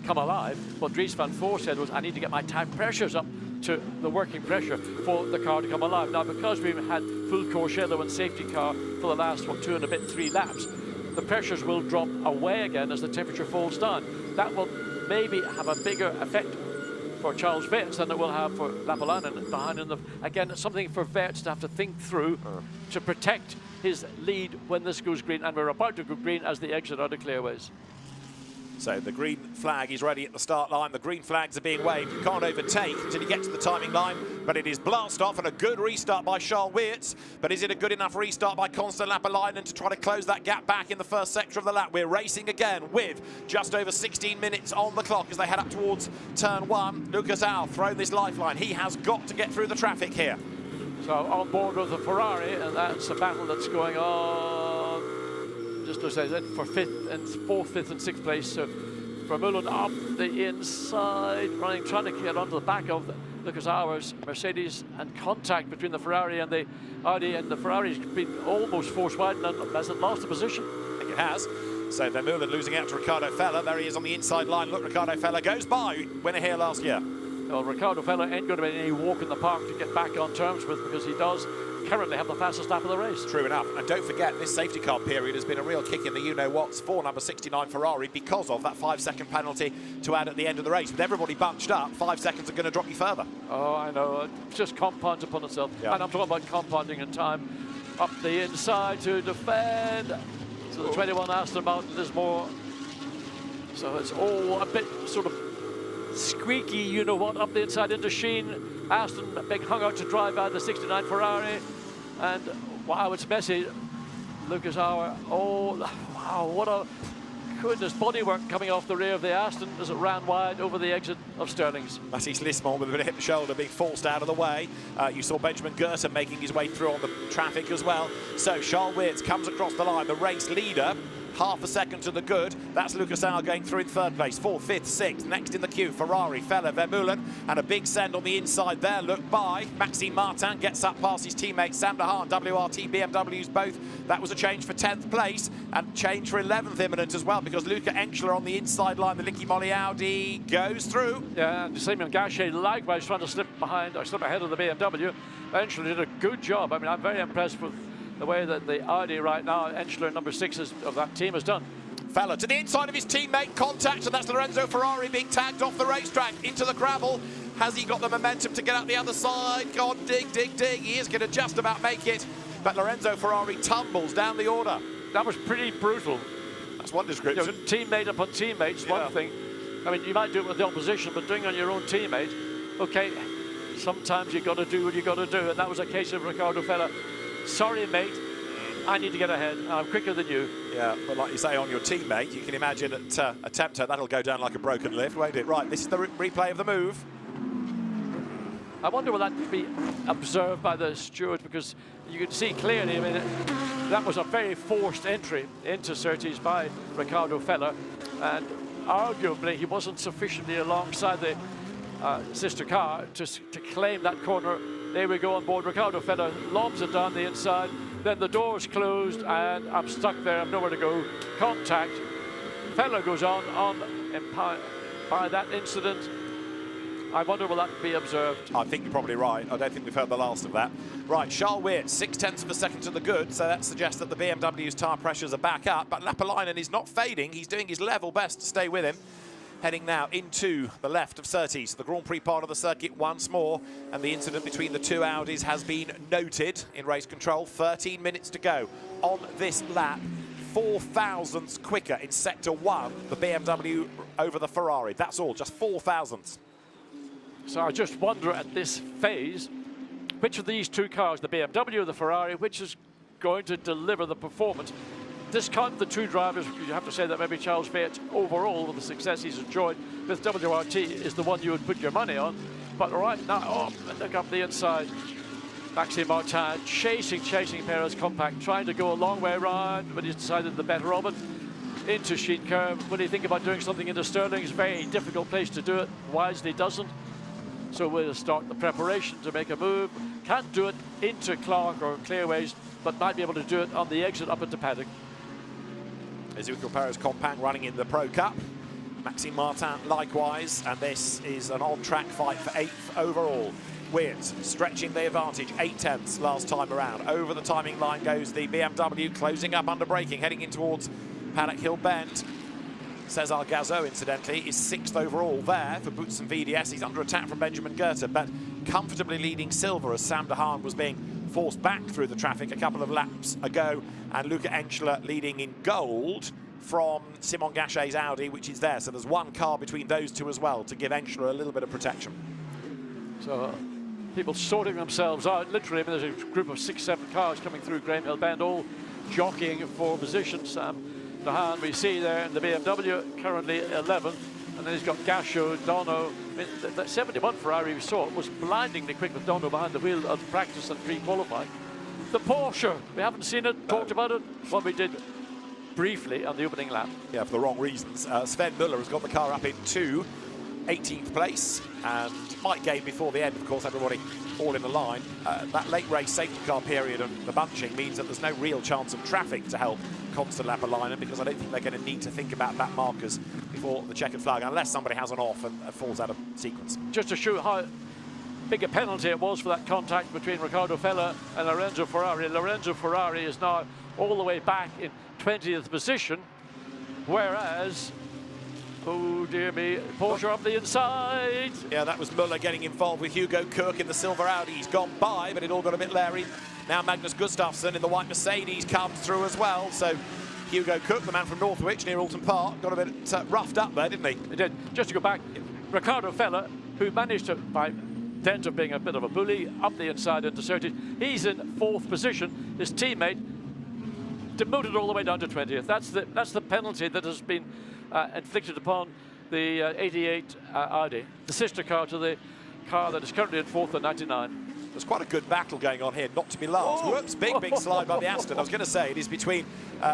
come alive. What Dries van Voor said was, I need to get my tyre pressures up to the working pressure for the car to come alive. Now, because we've had full Courchevello and safety car for the last, 2 and a bit, 3 laps, the pressures will drop away again as the temperature falls down. That will maybe have a bigger effect for Charles Weerts than it will have for Lapalainen behind him. Again, it's something for Weerts to have to think through to protect his lead when this goes green, and we're about to go green as the exit out of clearways. So the green flag is ready at the start line. The green flags are being waved. You can't overtake until you get to the timing line, but it is blast off and a good restart by Charles Weerts. But is it a good enough restart by Konsta Lapalainen to try to close that gap back in the first sector of the lap? We're racing again with just over 16 minutes on the clock as they head up towards turn 1. Lucas Auer throwing this lifeline. He has got to get through the traffic here. So on board with the Ferrari, and that's a battle that's going on, just to say that, for 4th, 5th and 6th place. So Vermeulen up the inside, trying to get onto the back of Lucas Auer's Mercedes, and contact between the Ferrari and the Audi, and the Ferrari's been almost forced wide and hasn't lost a position. I think it has. So Vermeulen losing out to Ricardo Feller. There he is on the inside line. Look, Ricardo Feller goes by, winner here last year. Well, Ricardo Feller ain't going to be any walk in the park to get back on terms with, because he does currently have the fastest lap of the race. True enough. And don't forget, this safety car period has been a real kick in the you-know-whats for number 69 Ferrari because of that 5-second penalty to add at the end of the race. With everybody bunched up, 5 seconds are going to drop you further. Oh, I know. It just compounds upon itself. Yeah. And I'm talking about compounding in time. Up the inside to defend. So the 21 Aston Martin is more. So it's all a bit sort of squeaky, you know what, up the inside into Sheen. Aston being hung out to dry by the 69 Ferrari. And wow, it's messy. Lucas Auer, oh, wow, what a goodness bodywork coming off the rear of the Aston as it ran wide over the exit of Sterling's. Mathis Lismont with a bit of hip shoulder being forced out of the way. You saw Benjamin Goethe making his way through on the traffic as well. So Charles Weerts comes across the line, the race leader. Half a second to the good. That's Lucas Auer going through in 3rd place. 4th, 5th, 6th. Next in the queue, Ferrari, Feller, Vermeulen. And a big send on the inside there. Look by. Maxime Martin gets up past his teammate Sam de Haan. WRT BMWs both. That was a change for 10th place. And change for 11th imminent as well, because Luca Enschler on the inside line. The Licky Moly Audi goes through. Yeah, and Simon Gachet likewise trying to slip behind, or slip ahead of the BMW. Enschler did a good job. I mean, I'm very impressed with the way that the Audi right now, Enschler, number 6 of that team, has done. Feller to the inside of his teammate, contact, and that's Lorenzo Ferrari being tagged off the racetrack into the gravel. Has he got the momentum to get out the other side? Go on, dig, dig, dig. He is going to just about make it, but Lorenzo Ferrari tumbles down the order. That was pretty brutal. That's one description. You know, teammate upon teammate's one thing. I mean, you might do it with the opposition, but doing it on your own teammate, okay, sometimes you've got to do what you've got to do, and that was a case of Ricardo Feller. Sorry, mate, I need to get ahead. I'm quicker than you. Yeah, but like you say, on your teammate, you can imagine at a tempter, that'll go down like a broken lift, won't it? Right, this is the replay of the move. I wonder will that be observed by the stewards, because you can see clearly, I mean, that was a very forced entry into Surtees by Riccardo Feller, and arguably he wasn't sufficiently alongside the sister car to claim that corner. There we go on board. Riccardo Feller lobs it down the inside, then the door's closed, and I'm stuck there, I've nowhere to go. Contact. Feller goes on and by that incident. I wonder will that be observed? I think you're probably right. I don't think we've heard the last of that. Right, Charles Weert, 0.6 of a second to the good, so that suggests that the BMW's tyre pressures are back up, but Lapalainen is not fading. He's doing his level best to stay with him. Heading now into the left of Surtees, the Grand Prix part of the circuit once more, and the incident between the two Audis has been noted in race control. 13 minutes to go on this lap. 4 thousandths quicker in sector 1, the BMW over the Ferrari. That's all, just 4 thousandths. So I just wonder at this phase, which of these two cars, the BMW or the Ferrari, which is going to deliver the performance? Discount the two drivers, you have to say that maybe Charles Weert, overall, with the success he's enjoyed with WRT, is the one you would put your money on. But right now, look up the inside. Maxime Martin chasing Perez compact, trying to go a long way around, but he's decided the better of it. Into sheet curve. When you think about doing something into Stirling, it's a very difficult place to do it. Wisely doesn't. So we'll start the preparation to make a move. Can't do it into Clark or Clearways, but might be able to do it on the exit up into Paddock. Ezequiel Perez compact running in the Pro Cup. Maxime Martin likewise, and this is an on-track fight for 8th overall. Weert stretching the advantage, 0.8 last time around. Over the timing line goes the BMW, closing up under braking, heading in towards Paddock Hill Bend. Cesar Gazot, incidentally, is 6th overall there for Boots and VDS. He's under attack from Benjamin Goethe, but comfortably leading silver as Sam de Haan was being forced back through the traffic a couple of laps ago, and Luca Enschler leading in gold from Simon Gachet's Audi, which is there. So there's one car between those two as well to give Enschler a little bit of protection. So people sorting themselves out, literally. I mean, there's a group of 6-7 cars coming through Graham Hill Bend, all jockeying for position. Sam de Haan we see there in the BMW, currently 11th, and then he's got Gachot, Dono. I mean, the 71 Ferrari we saw was blindingly quick with Dono behind the wheel of practice and pre-qualifying. The Porsche, we haven't seen it, talked about it, what we did briefly on the opening lap. Yeah, for the wrong reasons. Sven Müller has got the car up into 18th place and might gain before the end, of course, everybody all in the line. That late race safety car period and the bunching means that there's no real chance of traffic to help Constant Lapalainen, because I don't think they're going to need to think about that markers before the checkered flag, unless somebody has an off and falls out of sequence. Just to show how big a penalty it was for that contact between Riccardo Feller and Lorenzo Ferrari. Lorenzo Ferrari is now all the way back in 20th position, whereas, oh dear me, Porsche up the inside. Yeah, that was Müller getting involved with Hugo Kirk in the silver Audi. He's gone by, but it all got a bit leery. Now Magnus Gustafsson in the white Mercedes comes through as well. So Hugo Cook, the man from Northwich near Alton Park, got a bit roughed up there, didn't he? He did. Just to go back, Riccardo Feller, who managed to, by dent of being a bit of a bully, up the inside into Surtees, he's in 4th position. His teammate demoted all the way down to 20th. That's the penalty that has been inflicted upon the 88 Audi, the sister car to the car that is currently in 4th at 99. There's quite a good battle going on here, not to be last. Whoops, big slide by the Aston. I was going to say it is between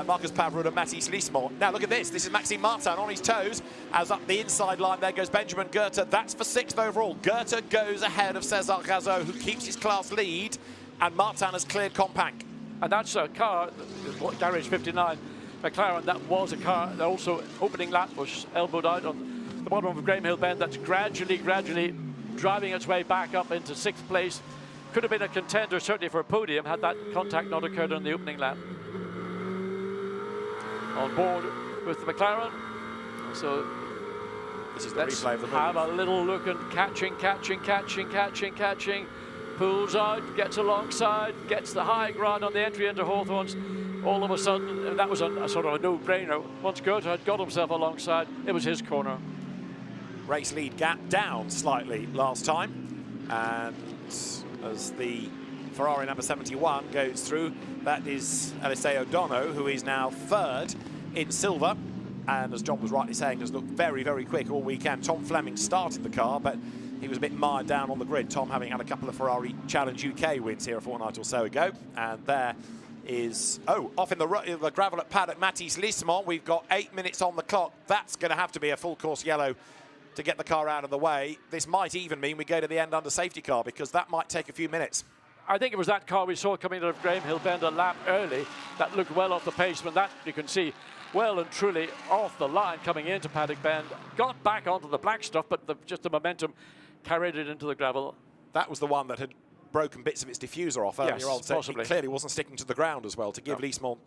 Marcus Pavrud and Mathis Lismont. Now look at this. This is Maxime Martin on his toes. As up the inside line there goes Benjamin Goethe. That's for 6th overall. Goethe goes ahead of Cesar Gazot, who keeps his class lead, and Martin has cleared Compact. And that's a car, Garage 59, McLaren, that was a car that also opening lap was elbowed out on the bottom of Graham Hill Bend. That's gradually driving its way back up into 6th place. Could have been a contender, certainly for a podium, had that contact not occurred on the opening lap. On board with the McLaren. So this is the let's replay of the have a little look and catching. Pulls out, gets alongside, gets the high ground on the entry into Hawthorns. All of a sudden, that was a sort of a no-brainer. Once Goethe had got himself alongside, it was his corner. Race lead gap down slightly last time, and as the Ferrari number 71 goes through, that is Eliseo Dono, who is now 3rd in silver, and as John was rightly saying, has looked very quick all weekend. Tom Fleming started the car, but he was a bit mired down on the grid. Tom having had a couple of Ferrari Challenge UK wins here a fortnight or so ago. And there is, off in the gravel at paddock, Mathis Lismont. We've got 8 minutes on the clock. That's going to have to be a full course yellow to get the car out of the way. This might even mean we go to the end under safety car, because that might take a few minutes. I think it was that car we saw coming out of Graham Hill Bend a lap early that looked well off the pavement. That you can see well and truly off the line coming into Paddock Bend. Got back onto the black stuff, but just the momentum carried it into the gravel. That was the one that had broken bits of its diffuser off earlier on. So possibly. it clearly wasn't sticking to the ground as well, to give Lismont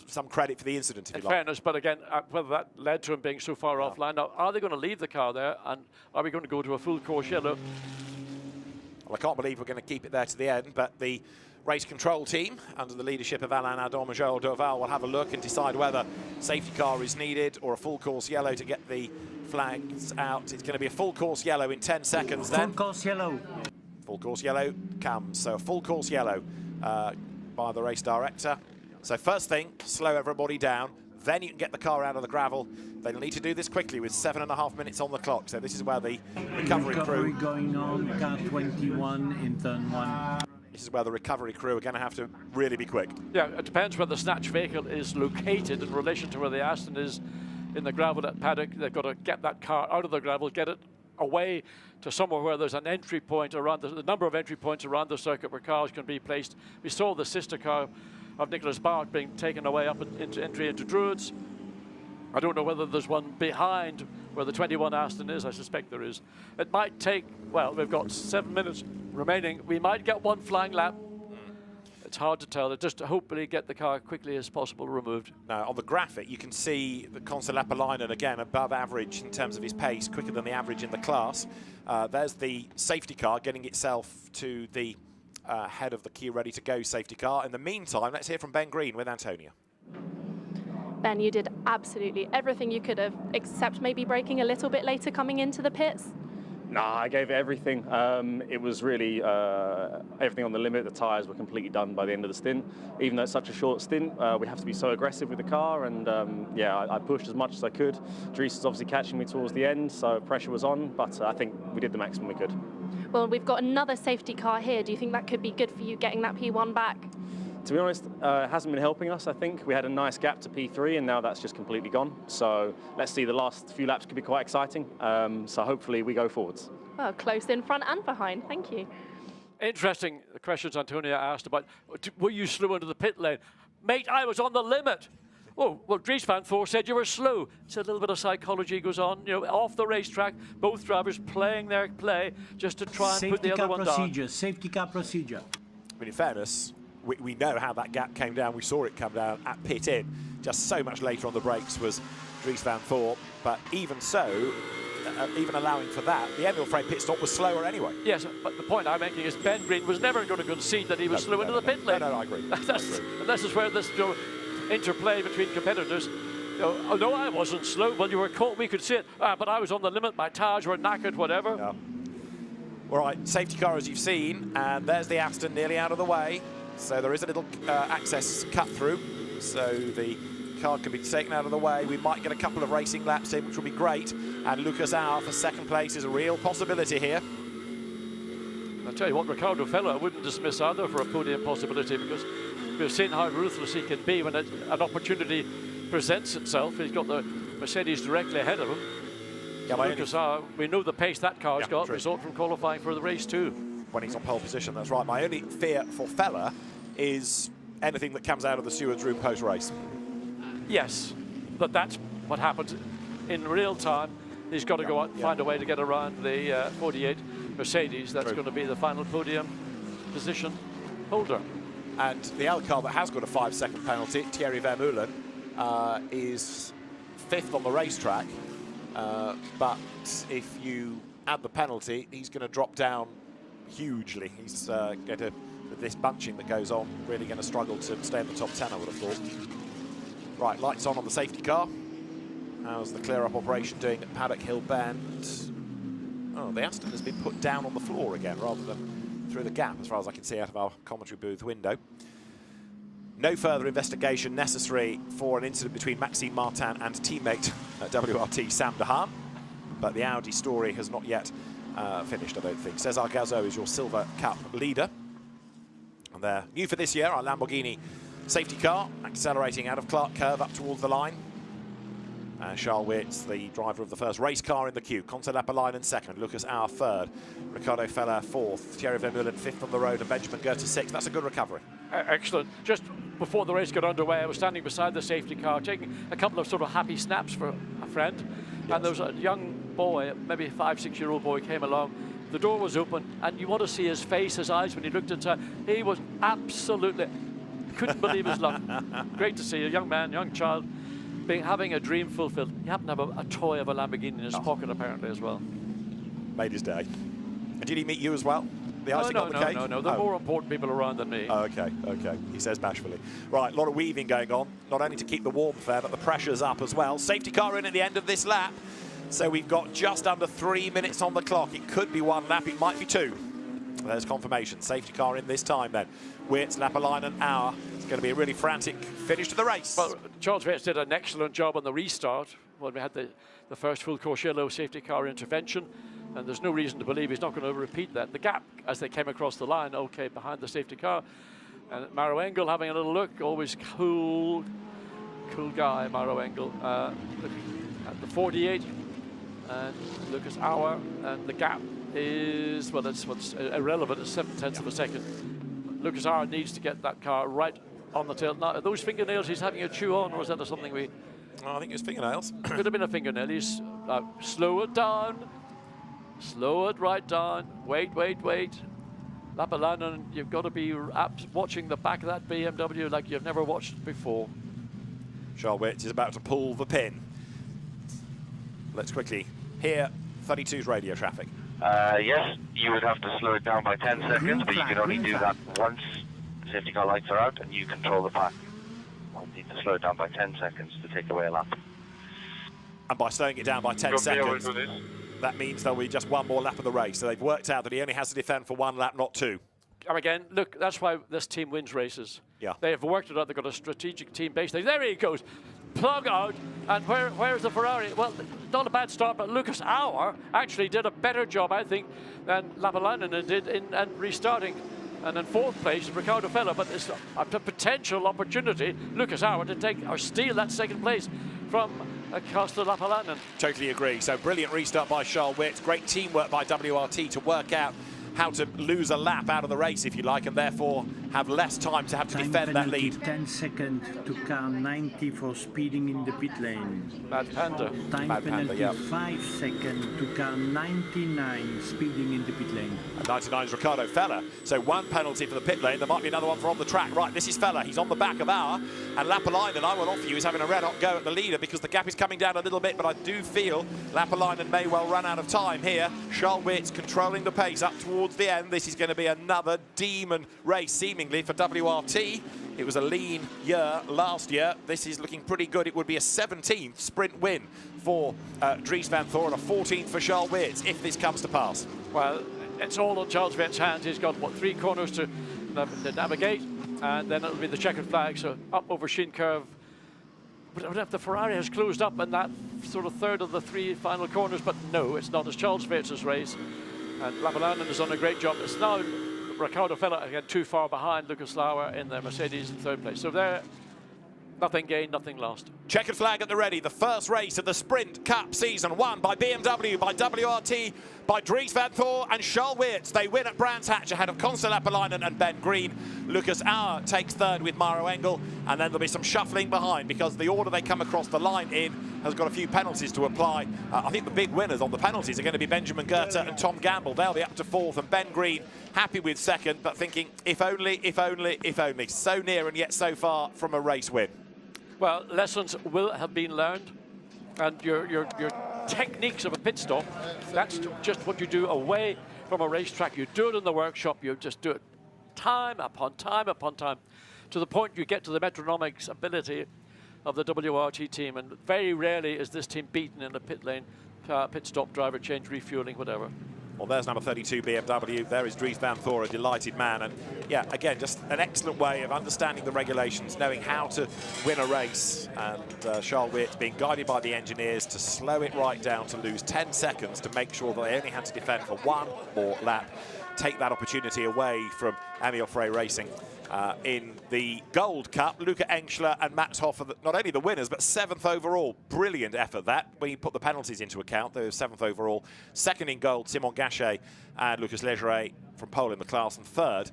some credit for the incident, if you like. Fairness, but again, whether that led to him being so far offline. Now, are they going to leave the car there, and are we going to go to a full course yellow? Well, I can't believe we're going to keep it there to the end, but the race control team, under the leadership of Alain Adam and Joël Dorval, will have a look and decide whether safety car is needed or a full course yellow to get the flags out. It's going to be a full course yellow in 10 seconds then. Full course yellow. Full course yellow comes. So a full course yellow by the race director. So first thing, slow everybody down. Then you can get the car out of the gravel. They'll need to do this quickly with 7.5 minutes on the clock. So this is where the recovery crew... going on, car 21 in turn 1. This is where the recovery crew are going to have to really be quick. Yeah, it depends where the snatch vehicle is located in relation to where the Aston is in the gravel at paddock. They've got to get that car out of the gravel, get it away to somewhere where there's an entry point around the number of entry points around the circuit where cars can be placed. We saw the sister car of Nicholas Bart being taken away up into entry into Druids. I don't know whether there's one behind where the 21 Aston is. I suspect there is. It might take, well, we've got 7 minutes remaining. We might get one flying lap. It's hard to tell. Just to hopefully get the car quickly as possible removed. Now, on the graphic, you can see the Consul Lapalainen, again, above average in terms of his pace, quicker than the average in the class. There's the safety car getting itself to the head of the queue, ready to go safety car. In the meantime, let's hear from Ben Green with Antonia. Ben, you did absolutely everything you could have, except maybe braking a little bit later coming into the pits. Nah, I gave it everything. It was really everything on the limit. The tyres were completely done by the end of the stint. Even though it's such a short stint, we have to be so aggressive with the car, and yeah, I pushed as much as I could. Dries was obviously catching me towards the end, so pressure was on, but I think we did the maximum we could. Well, we've got another safety car here. Do you think that could be good for you getting that P1 back? To be honest, it hasn't been helping us, I think. We had a nice gap to P3, and now that's just completely gone. So let's see, the last few laps could be quite exciting. So hopefully we go forwards. Well, close in front and behind. Thank you. Interesting the questions Antonia asked about, were you slow into the pit lane? Mate, I was on the limit. Oh, well, Dries Van Voort said you were slow. So a little bit of psychology goes on, you know, off the racetrack, both drivers playing their play just to try and put the other one down. Safety car procedure. I mean, in fairness, we know how that gap came down. We saw it come down at pit in. Just so much later on the brakes was Dries Van Voort. But even so, even allowing for that, the Emil Frey pit stop was slower anyway. Yes, but the point I'm making is Ben Green was never going to concede that he was slow into the pit lane. No, I agree. This is where this interplay between competitors. You know, no, I wasn't slow. Well, you were caught. We could see it. But I was on the limit. My tyres were knackered, whatever. Yeah. All right, safety car as you've seen. And there's the Aston nearly out of the way. So there is a little access cut through, so the car can be taken out of the way. We might get a couple of racing laps in, which will be great. And Lucas Auer for second place is a real possibility here. I'll tell you what, Ricardo Fella, I wouldn't dismiss either for a podium possibility, because we've seen how ruthless he can be when an opportunity presents itself. He's got the Mercedes directly ahead of him. Yeah, Lucas Auer, we know the pace that car's got, result from qualifying for the race too. When he's on pole position, that's right. My only fear for Fella is anything that comes out of the steward's room post-race. Yes, but that's what happens in real time. He's got to go out and find a way to get around the 48 Mercedes. That's going to be the final podium position holder. And the other car that has got a 5-second penalty, Thierry Vermeulen, is 5th on the racetrack. But if you add the penalty, he's going to drop down hugely. He's going to, with this bunching that goes on, really going to struggle to stay in the top 10, I would have thought. Right, lights on the safety car. How's the clear-up operation doing at Paddock Hill Bend? Oh, the Aston has been put down on the floor again, rather than through the gap, as far as I can see out of our commentary booth window. No further investigation necessary for an incident between Maxime Martin and teammate at WRT Sam de Haan, but the Audi story has not yet finished, I don't think. Cesar Gazo is your Silver Cup leader. And they're new for this year, our Lamborghini safety car, accelerating out of Clark Curve up towards the line. Charles Wirtz, the driver of the first race car in the queue. Conte Lapalainen second, Lucas Auer third, Ricardo Feller fourth, Thierry Vermeulen fifth on the road, and Benjamin Goethe sixth. That's a good recovery. Excellent. Just before the race got underway, I was standing beside the safety car, taking a couple of sort of happy snaps for a friend. Yes. And there was a young boy, maybe a 5-6-year-old boy, came along. The door was open, and you want to see his face, his eyes when he looked inside. He was absolutely, couldn't believe his luck. Great to see a young man, young child, having a dream fulfilled. He happened to have a toy of a Lamborghini in his pocket, apparently, as well. Made his day. And did he meet you as well? The icing on the cake? No. There are more important people around than me. Oh, okay, he says bashfully. Right, a lot of weaving going on, not only to keep the warmth there, but the pressure's up as well. Safety car in at the end of this lap. So we've got just under 3 minutes on the clock. It could be 1 lap, it might be 2. There's confirmation. Safety car in this time then. Wirtz, Lapalainen, Auer. It's going to be a really frantic finish to the race. Well, Charles Wirtz did an excellent job on the restart when we had the first full course yellow safety car intervention, and there's no reason to believe he's not going to repeat that. The gap as they came across the line, okay, behind the safety car. And Maro Engel having a little look, always cool guy, Maro Engel. Looking at the 48, and Lucas Auer, and the gap is, well, that's what's irrelevant, it's 7/10 of a second. Lucas Auer needs to get that car right on the tail. Now, are those fingernails he's having a chew on, or is that something we... Oh, I think it's fingernails. Could have been a fingernail. He's slow it down, slow it right down, wait. Lapalainen, you've got to be watching the back of that BMW like you've never watched it before. Charles Wirtz is about to pull the pin. Let's quickly hear 32's radio traffic. Yes, you would have to slow it down by 10 seconds, but you can only do that once the safety car lights are out and you control the pack. You need to slow it down by 10 seconds to take away a lap. And by slowing it down by 10 seconds, that means there'll be just one more lap of the race. So they've worked out that he only has to defend for 1 lap, not 2. And again, look, that's why this team wins races. Yeah. They have worked it out. They've got a strategic team base. There he goes. Plug out, and where's the Ferrari? Well, not a bad start, but Lucas Auer actually did a better job, I think, than Lapalainen did in restarting. And in 4th place, Ricardo Feller, but it's a potential opportunity, Lucas Auer, to take or steal that 2nd place from Costa Lapalainen. Totally agree. So brilliant restart by Charles Wirtz. Great teamwork by WRT to work out how to lose a lap out of the race, if you like, and therefore have less time to have to defend that lead. 10 seconds to car 90 for speeding in the pit lane. Mad Panda. Time Mad penalty, Panda, yeah. 5 seconds to car 99 speeding in the pit lane. And 99 is Ricardo Feller. So 1 penalty for the pit lane. There might be another one for on the track. Right, this is Feller. He's on the back of Auer. And Lapalainen, I will offer you, is having a red-hot go at the leader because the gap is coming down a little bit, but I do feel Lapalainen may well run out of time here. Charles Wirtz controlling the pace up towards the end. This is going to be another demon race, seemingly, for WRT. It was a lean year last year. This is looking pretty good. It would be a 17th sprint win for Dries van Thor and a 14th for Charles Wirtz if this comes to pass. Well, it's all on Charles Wirtz's hands. He's got, what, 3 corners to navigate, and then it'll be the checkered flag, so up over Shin Curve. But if the Ferrari has closed up in that sort of 3rd of the 3 final corners, but no, it's not. It's Charles Wirtz's race. And Lapalainen has done a great job. It's now Ricardo Feller again too far behind Lucas Auer in the Mercedes in 3rd place. So there, nothing gained, nothing lost. Checkered flag at the ready. The first race of the Sprint Cup season, won by BMW, by WRT, by Dries van Thor and Charles Wirtz. They win at Brands Hatch ahead of Consta Lapalainen and Ben Green. Lucas Auer takes 3rd with Maro Engel, and then there'll be some shuffling behind because the order they come across the line in has got a few penalties to apply. I think the big winners on the penalties are going to be Benjamin Goethe and Tom Gamble. They'll be up to 4th, and Ben Green happy with 2nd, but thinking, if only, if only, if only. So near and yet so far from a race win. Well, lessons will have been learned, and your techniques of a pit stop, that's just what you do away from a racetrack. You do it in the workshop, you just do it time upon time upon time, to the point you get to the metronomics ability of the WRT team, and very rarely is this team beaten in a pit lane, pit stop, driver change, refueling, whatever. Well, there's number 32 BMW. There is Dries van Thor, a delighted man. And yeah, again, just an excellent way of understanding the regulations, knowing how to win a race. And Charles Weerts being guided by the engineers to slow it right down, to lose 10 seconds, to make sure that they only had to defend for one more lap, take that opportunity away from Emil Frey Racing. In the Gold Cup, Luca Engschler and Max Hofer, not only the winners, but 7th overall. Brilliant effort that, when you put the penalties into account. They were 7th overall. Second in gold, Simon Gachet and Lucas Legeret from Poland in the class. And third,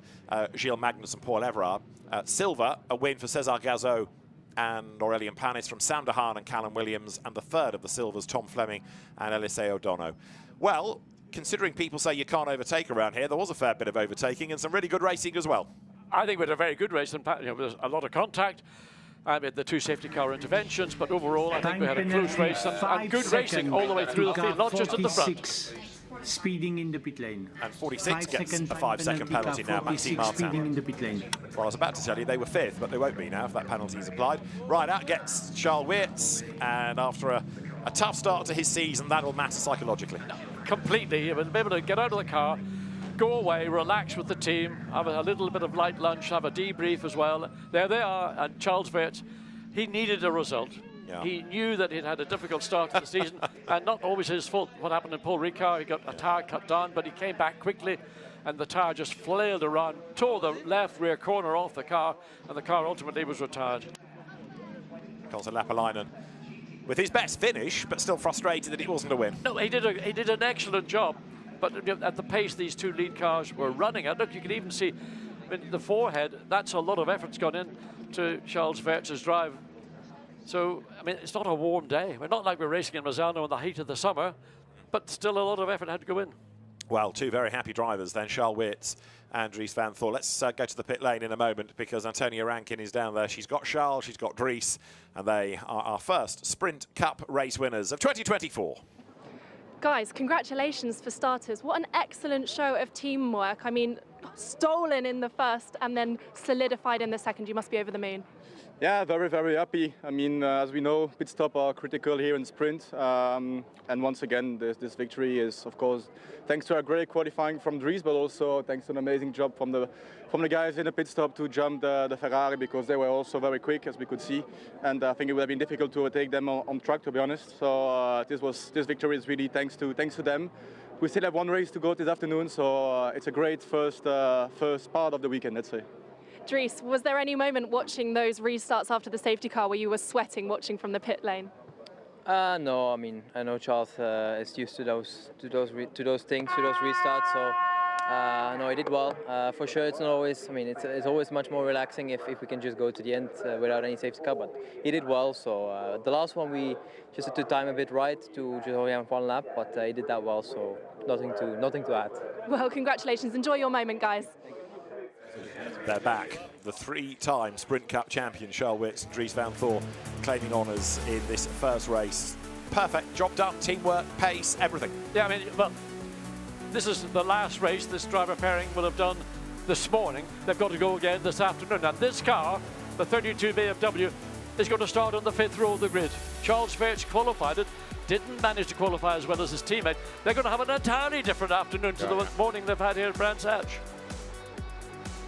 Gilles Magnus and Paul Everard. Silver, a win for Cesar Gazot and Aurélien Panis from Sam Dehaan and Callum Williams. And the third of the silvers, Tom Fleming and Eliseo Dono. Well, considering people say you can't overtake around here, there was a fair bit of overtaking and some really good racing as well. I think we had a very good race. In fact, there was a lot of contact. I mean, the 2 safety car interventions, but overall, I think we had a close race and good racing all the way through the field, not just at the front. Speeding in the pit lane. And 46 gets a 5-second penalty now, Maxime Martin. Speeding in the pit lane. Well, I was about to tell you they were 5th, but they won't be now if that penalty is applied. Right, out gets Charles Weerts, and after a tough start to his season, that'll matter psychologically. Completely. He will be able to get out of the car, go away, relax with the team, have a little bit of light lunch, have a debrief as well. There they are, and Charles Weerts, he needed a result. Yeah. He knew that he'd had a difficult start to the season, and not always his fault. What happened in Paul Ricard, he got a tyre cut down, but he came back quickly, and the tyre just flailed around, tore the left rear corner off the car, and the car ultimately was retired. Colton Lapalainen with his best finish, but still frustrated that it wasn't a win. No, he did an excellent job. But at the pace these 2 lead cars were running at, look, you can even see, I mean, the forehead, that's a lot of effort's gone in to Charles Weerts' drive. So, I mean, it's not a warm day. We're not like we're racing in Misano in the heat of the summer, but still a lot of effort had to go in. Well, 2 very happy drivers then, Charles Weerts and Dries van Thor. Let's go to the pit lane in a moment because Antonia Rankin is down there. She's got Charles, she's got Dries, and they are our first Sprint Cup race winners of 2024. Guys, congratulations for starters. What an excellent show of teamwork. I mean, stolen in the first and then solidified in the second. You must be over the moon. Yeah, very, very happy. I mean, as we know, pit stop are critical here in sprint. And once again, this victory is, of course, thanks to a great qualifying from Dries, but also thanks to an amazing job from the guys in the pit stop to jump the Ferrari, because they were also very quick, as we could see. And I think it would have been difficult to overtake them on track, to be honest. So this victory is really thanks to them. We still have 1 race to go this afternoon, so it's a great first part of the weekend, let's say. Dries, was there any moment watching those restarts after the safety car where you were sweating watching from the pit lane? No, I mean, I know Charles is used to those things, to those restarts. So no, he did well. For sure, it's not always. I mean, it's always much more relaxing if we can just go to the end without any safety car. But he did well. So the last one we just had to time a bit right to just only have 1 lap, but he did that well. So nothing to add. Well, congratulations. Enjoy your moment, guys. They're back. The 3-time Sprint Cup champion, Charles Weerts and Dries van Thor, claiming honours in this first race. Perfect. Job done. Teamwork, pace, everything. Yeah, I mean, well, this is the last race this driver pairing will have done this morning. They've got to go again this afternoon. And this car, the 32 BMW, is going to start on the 5th row of the grid. Charles Weerts qualified it, didn't manage to qualify as well as his teammate. They're going to have an entirely different afternoon to the morning they've had here at Brands Hatch.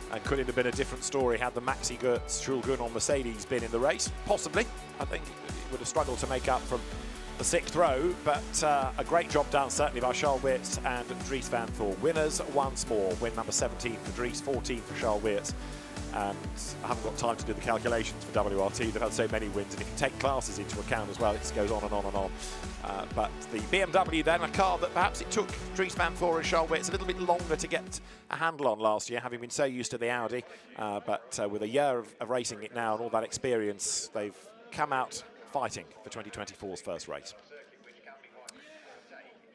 And could it have been a different story had the Maxi Goetz Schulgun on Mercedes been in the race? Possibly. I think it would have struggled to make up from the 6th row, but a great job done certainly by Charles Weerts and Dries van Thor. Winners once more. Win number 17 for Dries, 14 for Charles Weerts. And I haven't got time to do the calculations for WRT. They've had so many wins, and if you take classes into account as well, it goes on and on and on. But the BMW then, a car that perhaps it took Dries van Thor and Charles Weerts a little bit longer to get a handle on last year, having been so used to the Audi. But with a year of racing it now and all that experience, they've come out fighting for 2024's first race.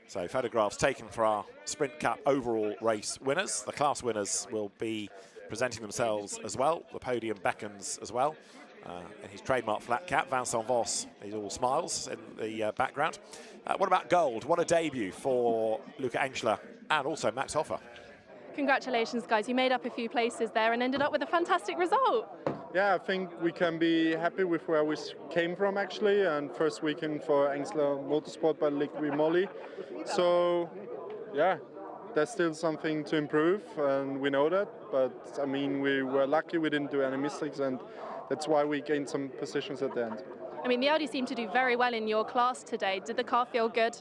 So photographs taken for our Sprint Cup overall race winners. The class winners will be presenting themselves as well. The podium beckons as well. In his trademark flat cap, Vincent Voss, he's all smiles in the background. What about gold? What a debut for Luca Engschler and also Max Hofer. Congratulations, guys. You made up a few places there and ended up with a fantastic result. Yeah, I think we can be happy with where we came from, actually. And first weekend for SRO Motorsport by Liqui Moly. So, yeah, there's still something to improve, and we know that. But I mean, we were lucky we didn't do any mistakes, and that's why we gained some positions at the end. I mean, the Audi seemed to do very well in your class today. Did the car feel good?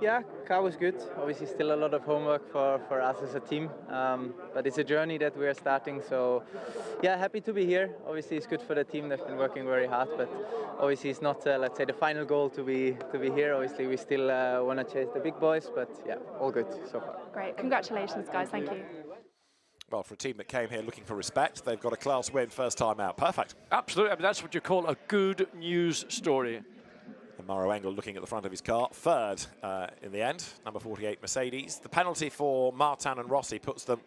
Yeah, car was good. Obviously still a lot of homework for us as a team, but it's a journey that we are starting, so yeah, happy to be here. Obviously it's good for the team, they've been working very hard, but obviously it's not, let's say, the final goal to be here. Obviously we still want to chase the big boys, but yeah, all good so far. Great, congratulations guys, thank you. Well, for a team that came here looking for respect, they've got a class win first time out. Perfect. Absolutely, I mean, that's what you call a good news story. And Mauro Engel looking at the front of his car, third in the end, number 48 Mercedes. The penalty for Martin and Rossi puts them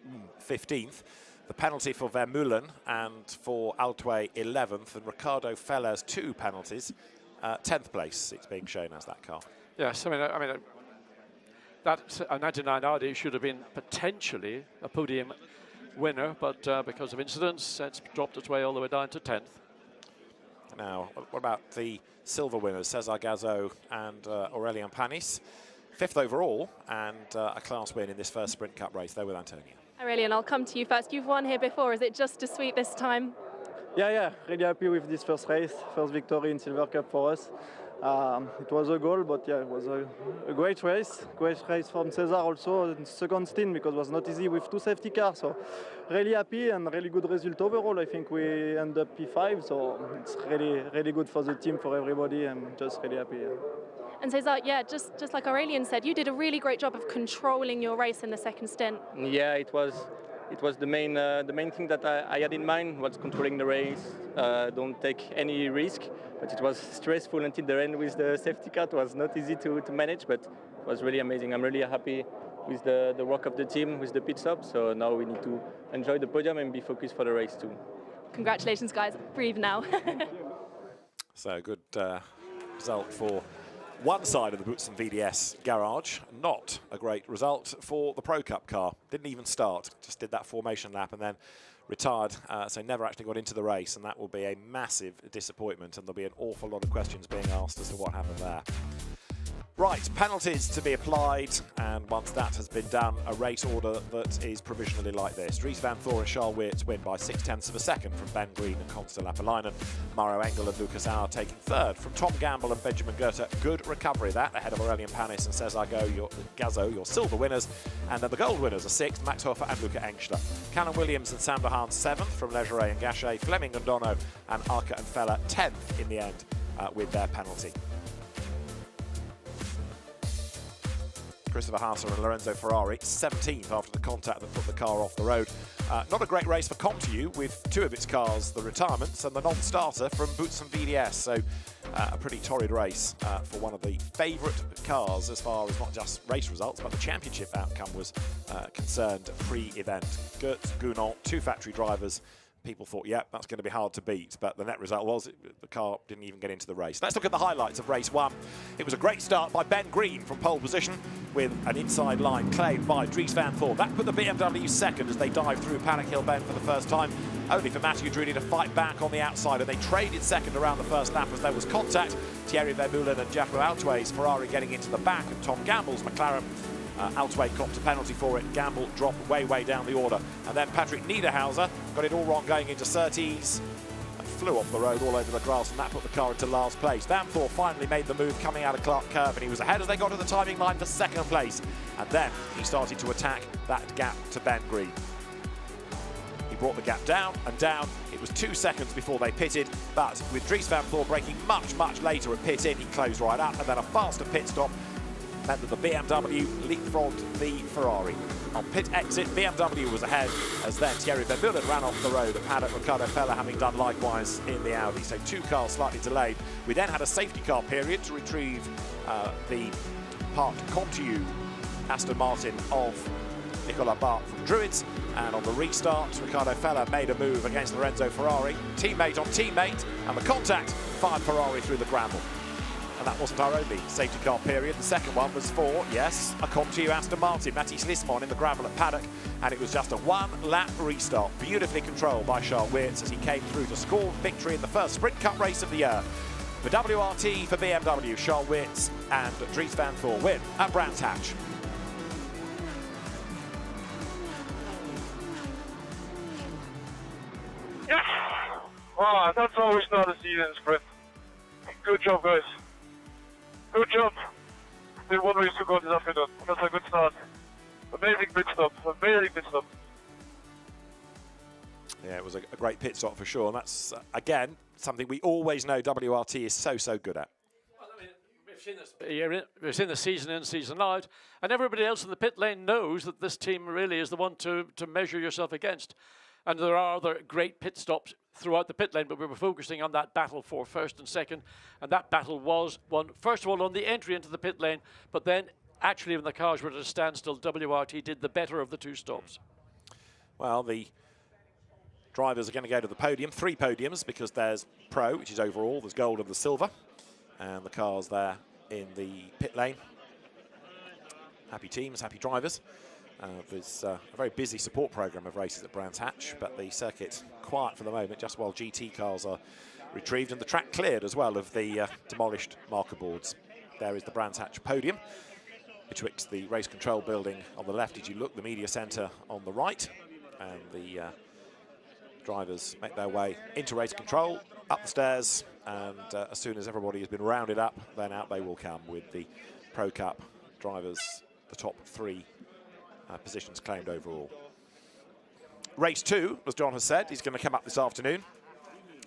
15th. The penalty for Vermeulen and for Altway 11th, and Ricardo Fellers 2 penalties, 10th place. It's being shown as that car. Yes, I mean that a 99 Audi should have been potentially a podium winner, but because of incidents, it's dropped its way all the way down to 10th. Now, what about the silver winners, Cesar Gazzo and Aurelien Panis? 5th overall, and a class win in this first Sprint Cup race. They're with Antonio. Aurelien, I'll come to you first. You've won here before. Is it just a sweep this time? Yeah, really happy with this first race, first victory in Silver Cup for us. It was a goal, but yeah, it was a great race from Cesar also, in second stint, because it was not easy with 2 safety cars. So really happy and really good result overall. I think we end up P5, so it's really good for the team, for everybody. I'm just really happy. Yeah. And Cesar, yeah, just like Aurelien said, you did a really great job of controlling your race in the second stint. Yeah, it was the main thing that I had in mind, was controlling the race, don't take any risk. But it was stressful until the end with the safety car. It was not easy to manage, but it was really amazing. I'm really happy with the work of the team, with the pit stop. So now we need to enjoy the podium and be focused for the race too. Congratulations, guys. Breathe now. So good result for one side of the Boutsen VDS garage. Not a great result for the Pro Cup car. Didn't even start, just did that formation lap and then retired, so never actually got into the race, and that will be a massive disappointment, and there'll be an awful lot of questions being asked as to what happened there. Right, penalties to be applied, and once that has been done, a race order that is provisionally like this. Dries Van Thor and Charles Weerts win by 0.6 of a second from Ben Green and Consta Lapalainen. Mauro Engel and Lucas Auer taking third from Tom Gamble and Benjamin Goethe. Good recovery that, ahead of Aurelien Panis and Cesar Gazzo, your silver winners. And then the gold winners are 6th, Max Hofer and Luca Engstler. Callum Williams and Sam de Haan 7th from Legeret and Gachet. Fleming and Dono and Arca and Feller 10th in the end with their penalty. Christopher Haase and Lorenzo Ferrari 17th after the contact that put the car off the road. Not a great race for Comtu, with 2 of its cars the retirements and the non-starter from Boutsen VDS. So a pretty torrid race for one of the favourite cars as far as not just race results, but the championship outcome was concerned pre-event. Gertz, Gounod, 2 factory drivers. People thought, yeah, that's going to be hard to beat, but the net result was the car didn't even get into the race. Let's look at the highlights of race 1. It was a great start by Ben Green from pole position, with an inside line claimed by Dries Van Thor. That put the BMW second as they dived through Paddock Hill Bend for the first time, only for Mathieu Drudi to fight back on the outside, and they traded second around the first lap as there was contact. Thierry Vermeulen and Jaco Altway's Ferrari getting into the back of Tom Gamble's McLaren. Altway copped a penalty for it. Gamble dropped way down the order. And then Patrick Niederhauser got it all wrong going into Surtees and flew off the road all over the grass, and that put the car into last place. Van Thor finally made the move coming out of Clark Curve, and he was ahead as they got to the timing line for second place. And then he started to attack that gap to Ben Green. He brought the gap down and down. It was 2 seconds before they pitted, but with Dries Van Thor braking much later at pit in, he closed right up, and then a faster pit stop meant that the BMW leapfrogged the Ferrari. On pit exit, BMW was ahead, as then Thierry Vermeulen ran off the road at paddock, Ricardo Feller having done likewise in the Audi. So 2 cars slightly delayed. We then had a safety car period to retrieve the parked Comtu Aston Martin of Nicolas Bart from Druids, and on the restart, Ricardo Feller made a move against Lorenzo Ferrari. Teammate on teammate, and the contact fired Ferrari through the Gramble. And that wasn't our only safety car period. The second one was for, yes, a Comtu Aston Martin, Mathis Lismon in the gravel at Paddock, and it was just a 1-lap restart, beautifully controlled by Charles Weerts as he came through to score victory in the first Sprint Cup race of the year. The WRT for BMW, Charles Weerts and Dries Van Thor win at Brands Hatch. Ah, that's how we start the season sprint. Good job, guys. Good job. Still 1 race to go this afternoon. That's a good start. Amazing pit stop. Amazing pit stop. Yeah, it was a great pit stop for sure. And that's, again, something we always know WRT is so good at. We've seen the season in, season out, and everybody else in the pit lane knows that this team really is the one to measure yourself against. And there are other great pit stops throughout the pit lane, but we were focusing on that battle for first and second, and that battle was won, first of all, on the entry into the pit lane, but then actually when the cars were at a standstill, WRT did the better of the two stops. Well, the drivers are going to go to the podium, 3 podiums, because there's Pro, which is overall, there's gold and the silver, and the cars there in the pit lane. Happy teams, happy drivers. There's a very busy support program of races at Brands Hatch, but the circuit's quiet for the moment, just while GT cars are retrieved and the track cleared as well of the demolished marker boards. There is the Brands Hatch podium, betwixt the race control building on the left as you look, the media centre on the right, and the drivers make their way into race control, up the stairs, and as soon as everybody has been rounded up, then out they will come with the Pro Cup drivers, the top 3 positions claimed overall. Race 2, as John has said, is going to come up this afternoon.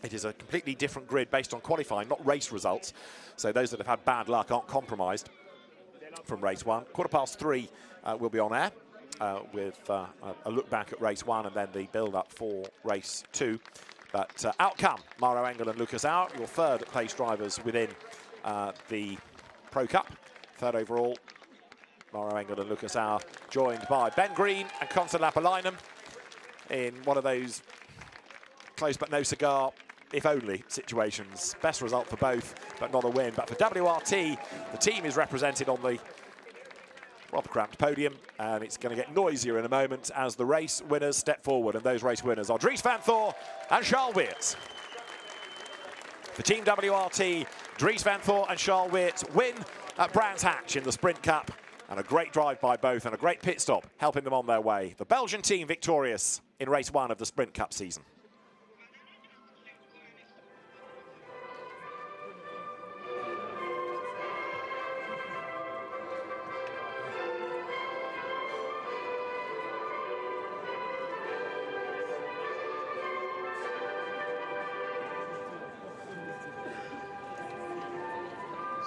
It is a completely different grid based on qualifying, not race results. So those that have had bad luck aren't compromised from race 1. 3:15 will be on air with a look back at race 1 and then the build-up for race 2. But out come Mauro Engel and Lucas Auer, your third place drivers within the Pro Cup. Third overall, Mauro Engel and Lucas Auer, joined by Ben Green and Konstantin Lapalainen in one of those close but no cigar, if only situations. Best result for both, but not a win. But for WRT, the team is represented on the rather cramped podium, and it's going to get noisier in a moment as the race winners step forward. And those race winners are Dries van Thor and Charles Weerts. For Team WRT, Dries van Thor and Charles Weerts win at Brands Hatch in the Sprint Cup. And a great drive by both and a great pit stop helping them on their way. The Belgian team victorious in race 1 of the Sprint Cup season.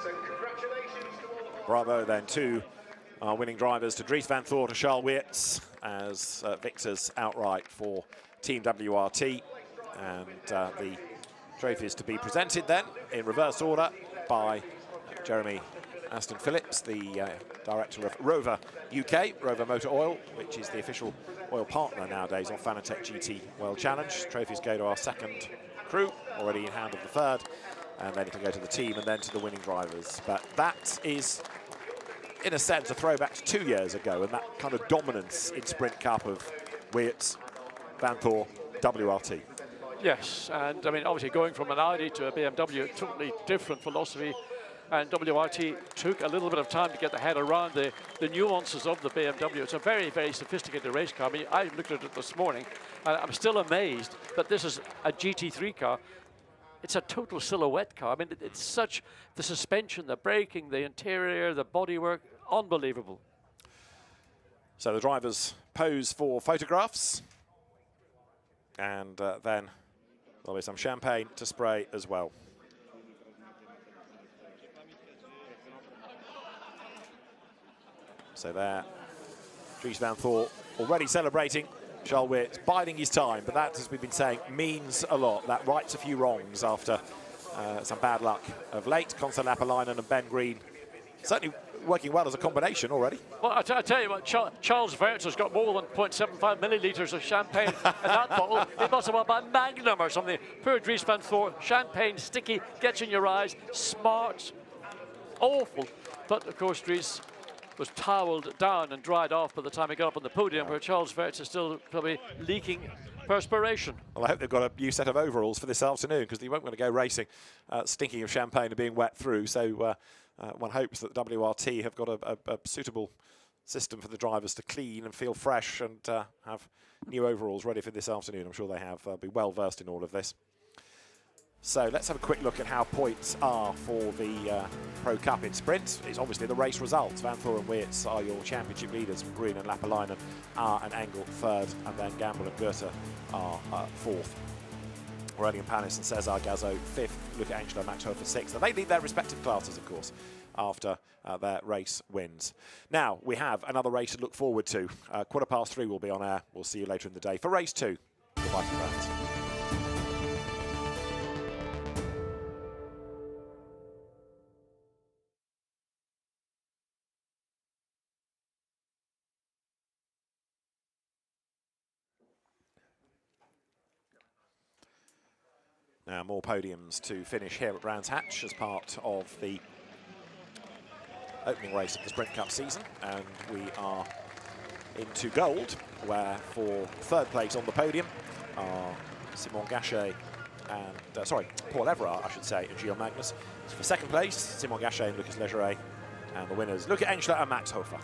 So congratulations to all of Bravo then to our winning drivers, to Dries van Thor, to Charles Weerts as victors outright for Team WRT. And the trophies to be presented then in reverse order by Jeremy Aston Phillips, the director of Rover UK, Rover Motor Oil, which is the official oil partner nowadays on Fanatec GT World Challenge. Trophies go to our second crew, already in hand of the third, and then it'll go to the team and then to the winning drivers. But that is, in a sense, a throwback to 2 years ago, and that kind of dominance in Sprint Cup of Weerts, Van Thor, WRT. Yes, and I mean, obviously going from an Audi to a BMW, totally different philosophy. And WRT took a little bit of time to get the head around the nuances of the BMW. It's a very, very sophisticated race car. I mean, I looked at it this morning, and I'm still amazed that this is a GT3 car. It's a total silhouette car. I mean, it's such, the suspension, the braking, the interior, the bodywork, unbelievable. So the drivers pose for photographs, and then there'll be some champagne to spray as well. So there, Dries van Thor already celebrating. Charles Weerts biding his time, but that, as we've been saying, means a lot. That rights a few wrongs after some bad luck of late. Konstantin Lapalainen and Ben Green certainly working well as a combination already. Well, I tell you what, Charles Weerts has got more than 0.75 millilitres of champagne in that bottle. It must have been a Magnum or something. Poor Dries van Thor, champagne, sticky, gets in your eyes, smart, awful. But, of course, Dries was towelled down and dried off by the time he got up on the podium, where Charles Weerts is still probably leaking perspiration. Well, I hope they've got a new set of overalls for this afternoon, because they won't want to go racing stinking of champagne and being wet through. So one hopes that WRT have got a suitable system for the drivers to clean and feel fresh and have new overalls ready for this afternoon. I'm sure they have. They'll be well versed in all of this. So let's have a quick look at how points are for the Pro Cup in sprint. It's obviously the race results. Van Voor and Weerts are your championship leaders. Breen and Lapalainen are and Engel third, and then Gamble and Goethe are fourth. Aurelian Panis and Cesar Gazzo fifth. Luca Angelo, Max Hofer sixth. And they lead their respective classes, of course, after their race wins. Now, we have another race to look forward to. 3:15 will be on air. We'll see you later in the day for race 2. Goodbye from fans. Now, more podiums to finish here at Brands Hatch as part of the opening race of the Sprint Cup season. And we are into gold, where for third place on the podium are Simon Gachet and, Paul Everard, I should say, and Gilles Magnus. For second place, Simon Gachet and Lucas Legeret. And the winners, Luca Engler and Max Hofer.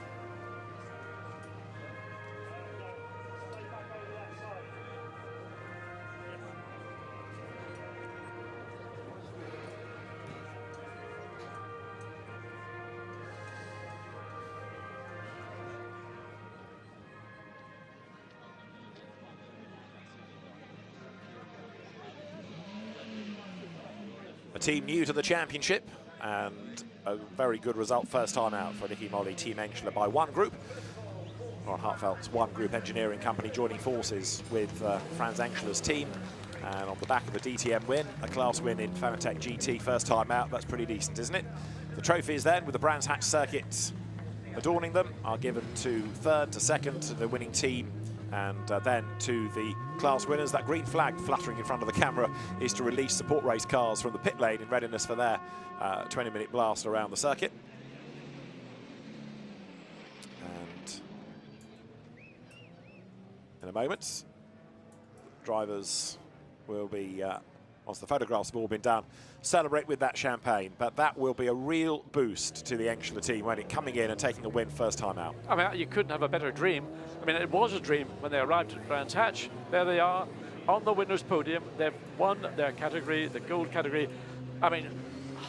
A team new to the championship, and a very good result first time out for Nicky Molly, Team Engler by one group. Ron Hartfeldt's one group engineering company joining forces with Franz Engler's team. And on the back of a DTM win, a class win in Fanatec GT first time out, that's pretty decent, isn't it? The trophies then, with the Brands Hatch circuit adorning them, are given to third, to second, to the winning team, and then to the class winners. That green flag fluttering in front of the camera is to release support race cars from the pit lane in readiness for their 20-minute blast around the circuit. And in a moment, drivers will be, once the photographs have all been done, celebrate with that champagne. But that will be a real boost to the Engler team when it coming in and taking a win first time out. I mean, you couldn't have a better dream. I mean, it was a dream when they arrived at Brands Hatch. There they are on the winner's podium. They've won their category, the gold category. I mean,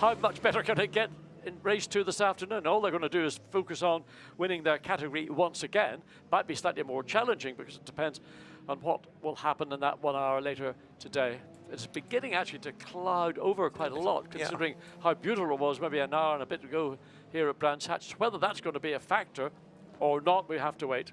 how much better can it get in race 2 this afternoon? All they're going to do is focus on winning their category once again. Might be slightly more challenging because it depends on what will happen in that 1 hour later today. It's beginning actually to cloud over quite a lot, considering how beautiful it was maybe an hour and a bit ago here at Brands Hatch. Whether that's going to be a factor or not, we have to wait.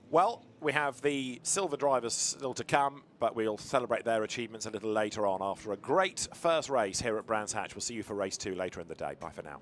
Well, we have the silver drivers still to come, but we'll celebrate their achievements a little later on after a great first race here at Brands Hatch. We'll see you for race 2 later in the day. Bye for now.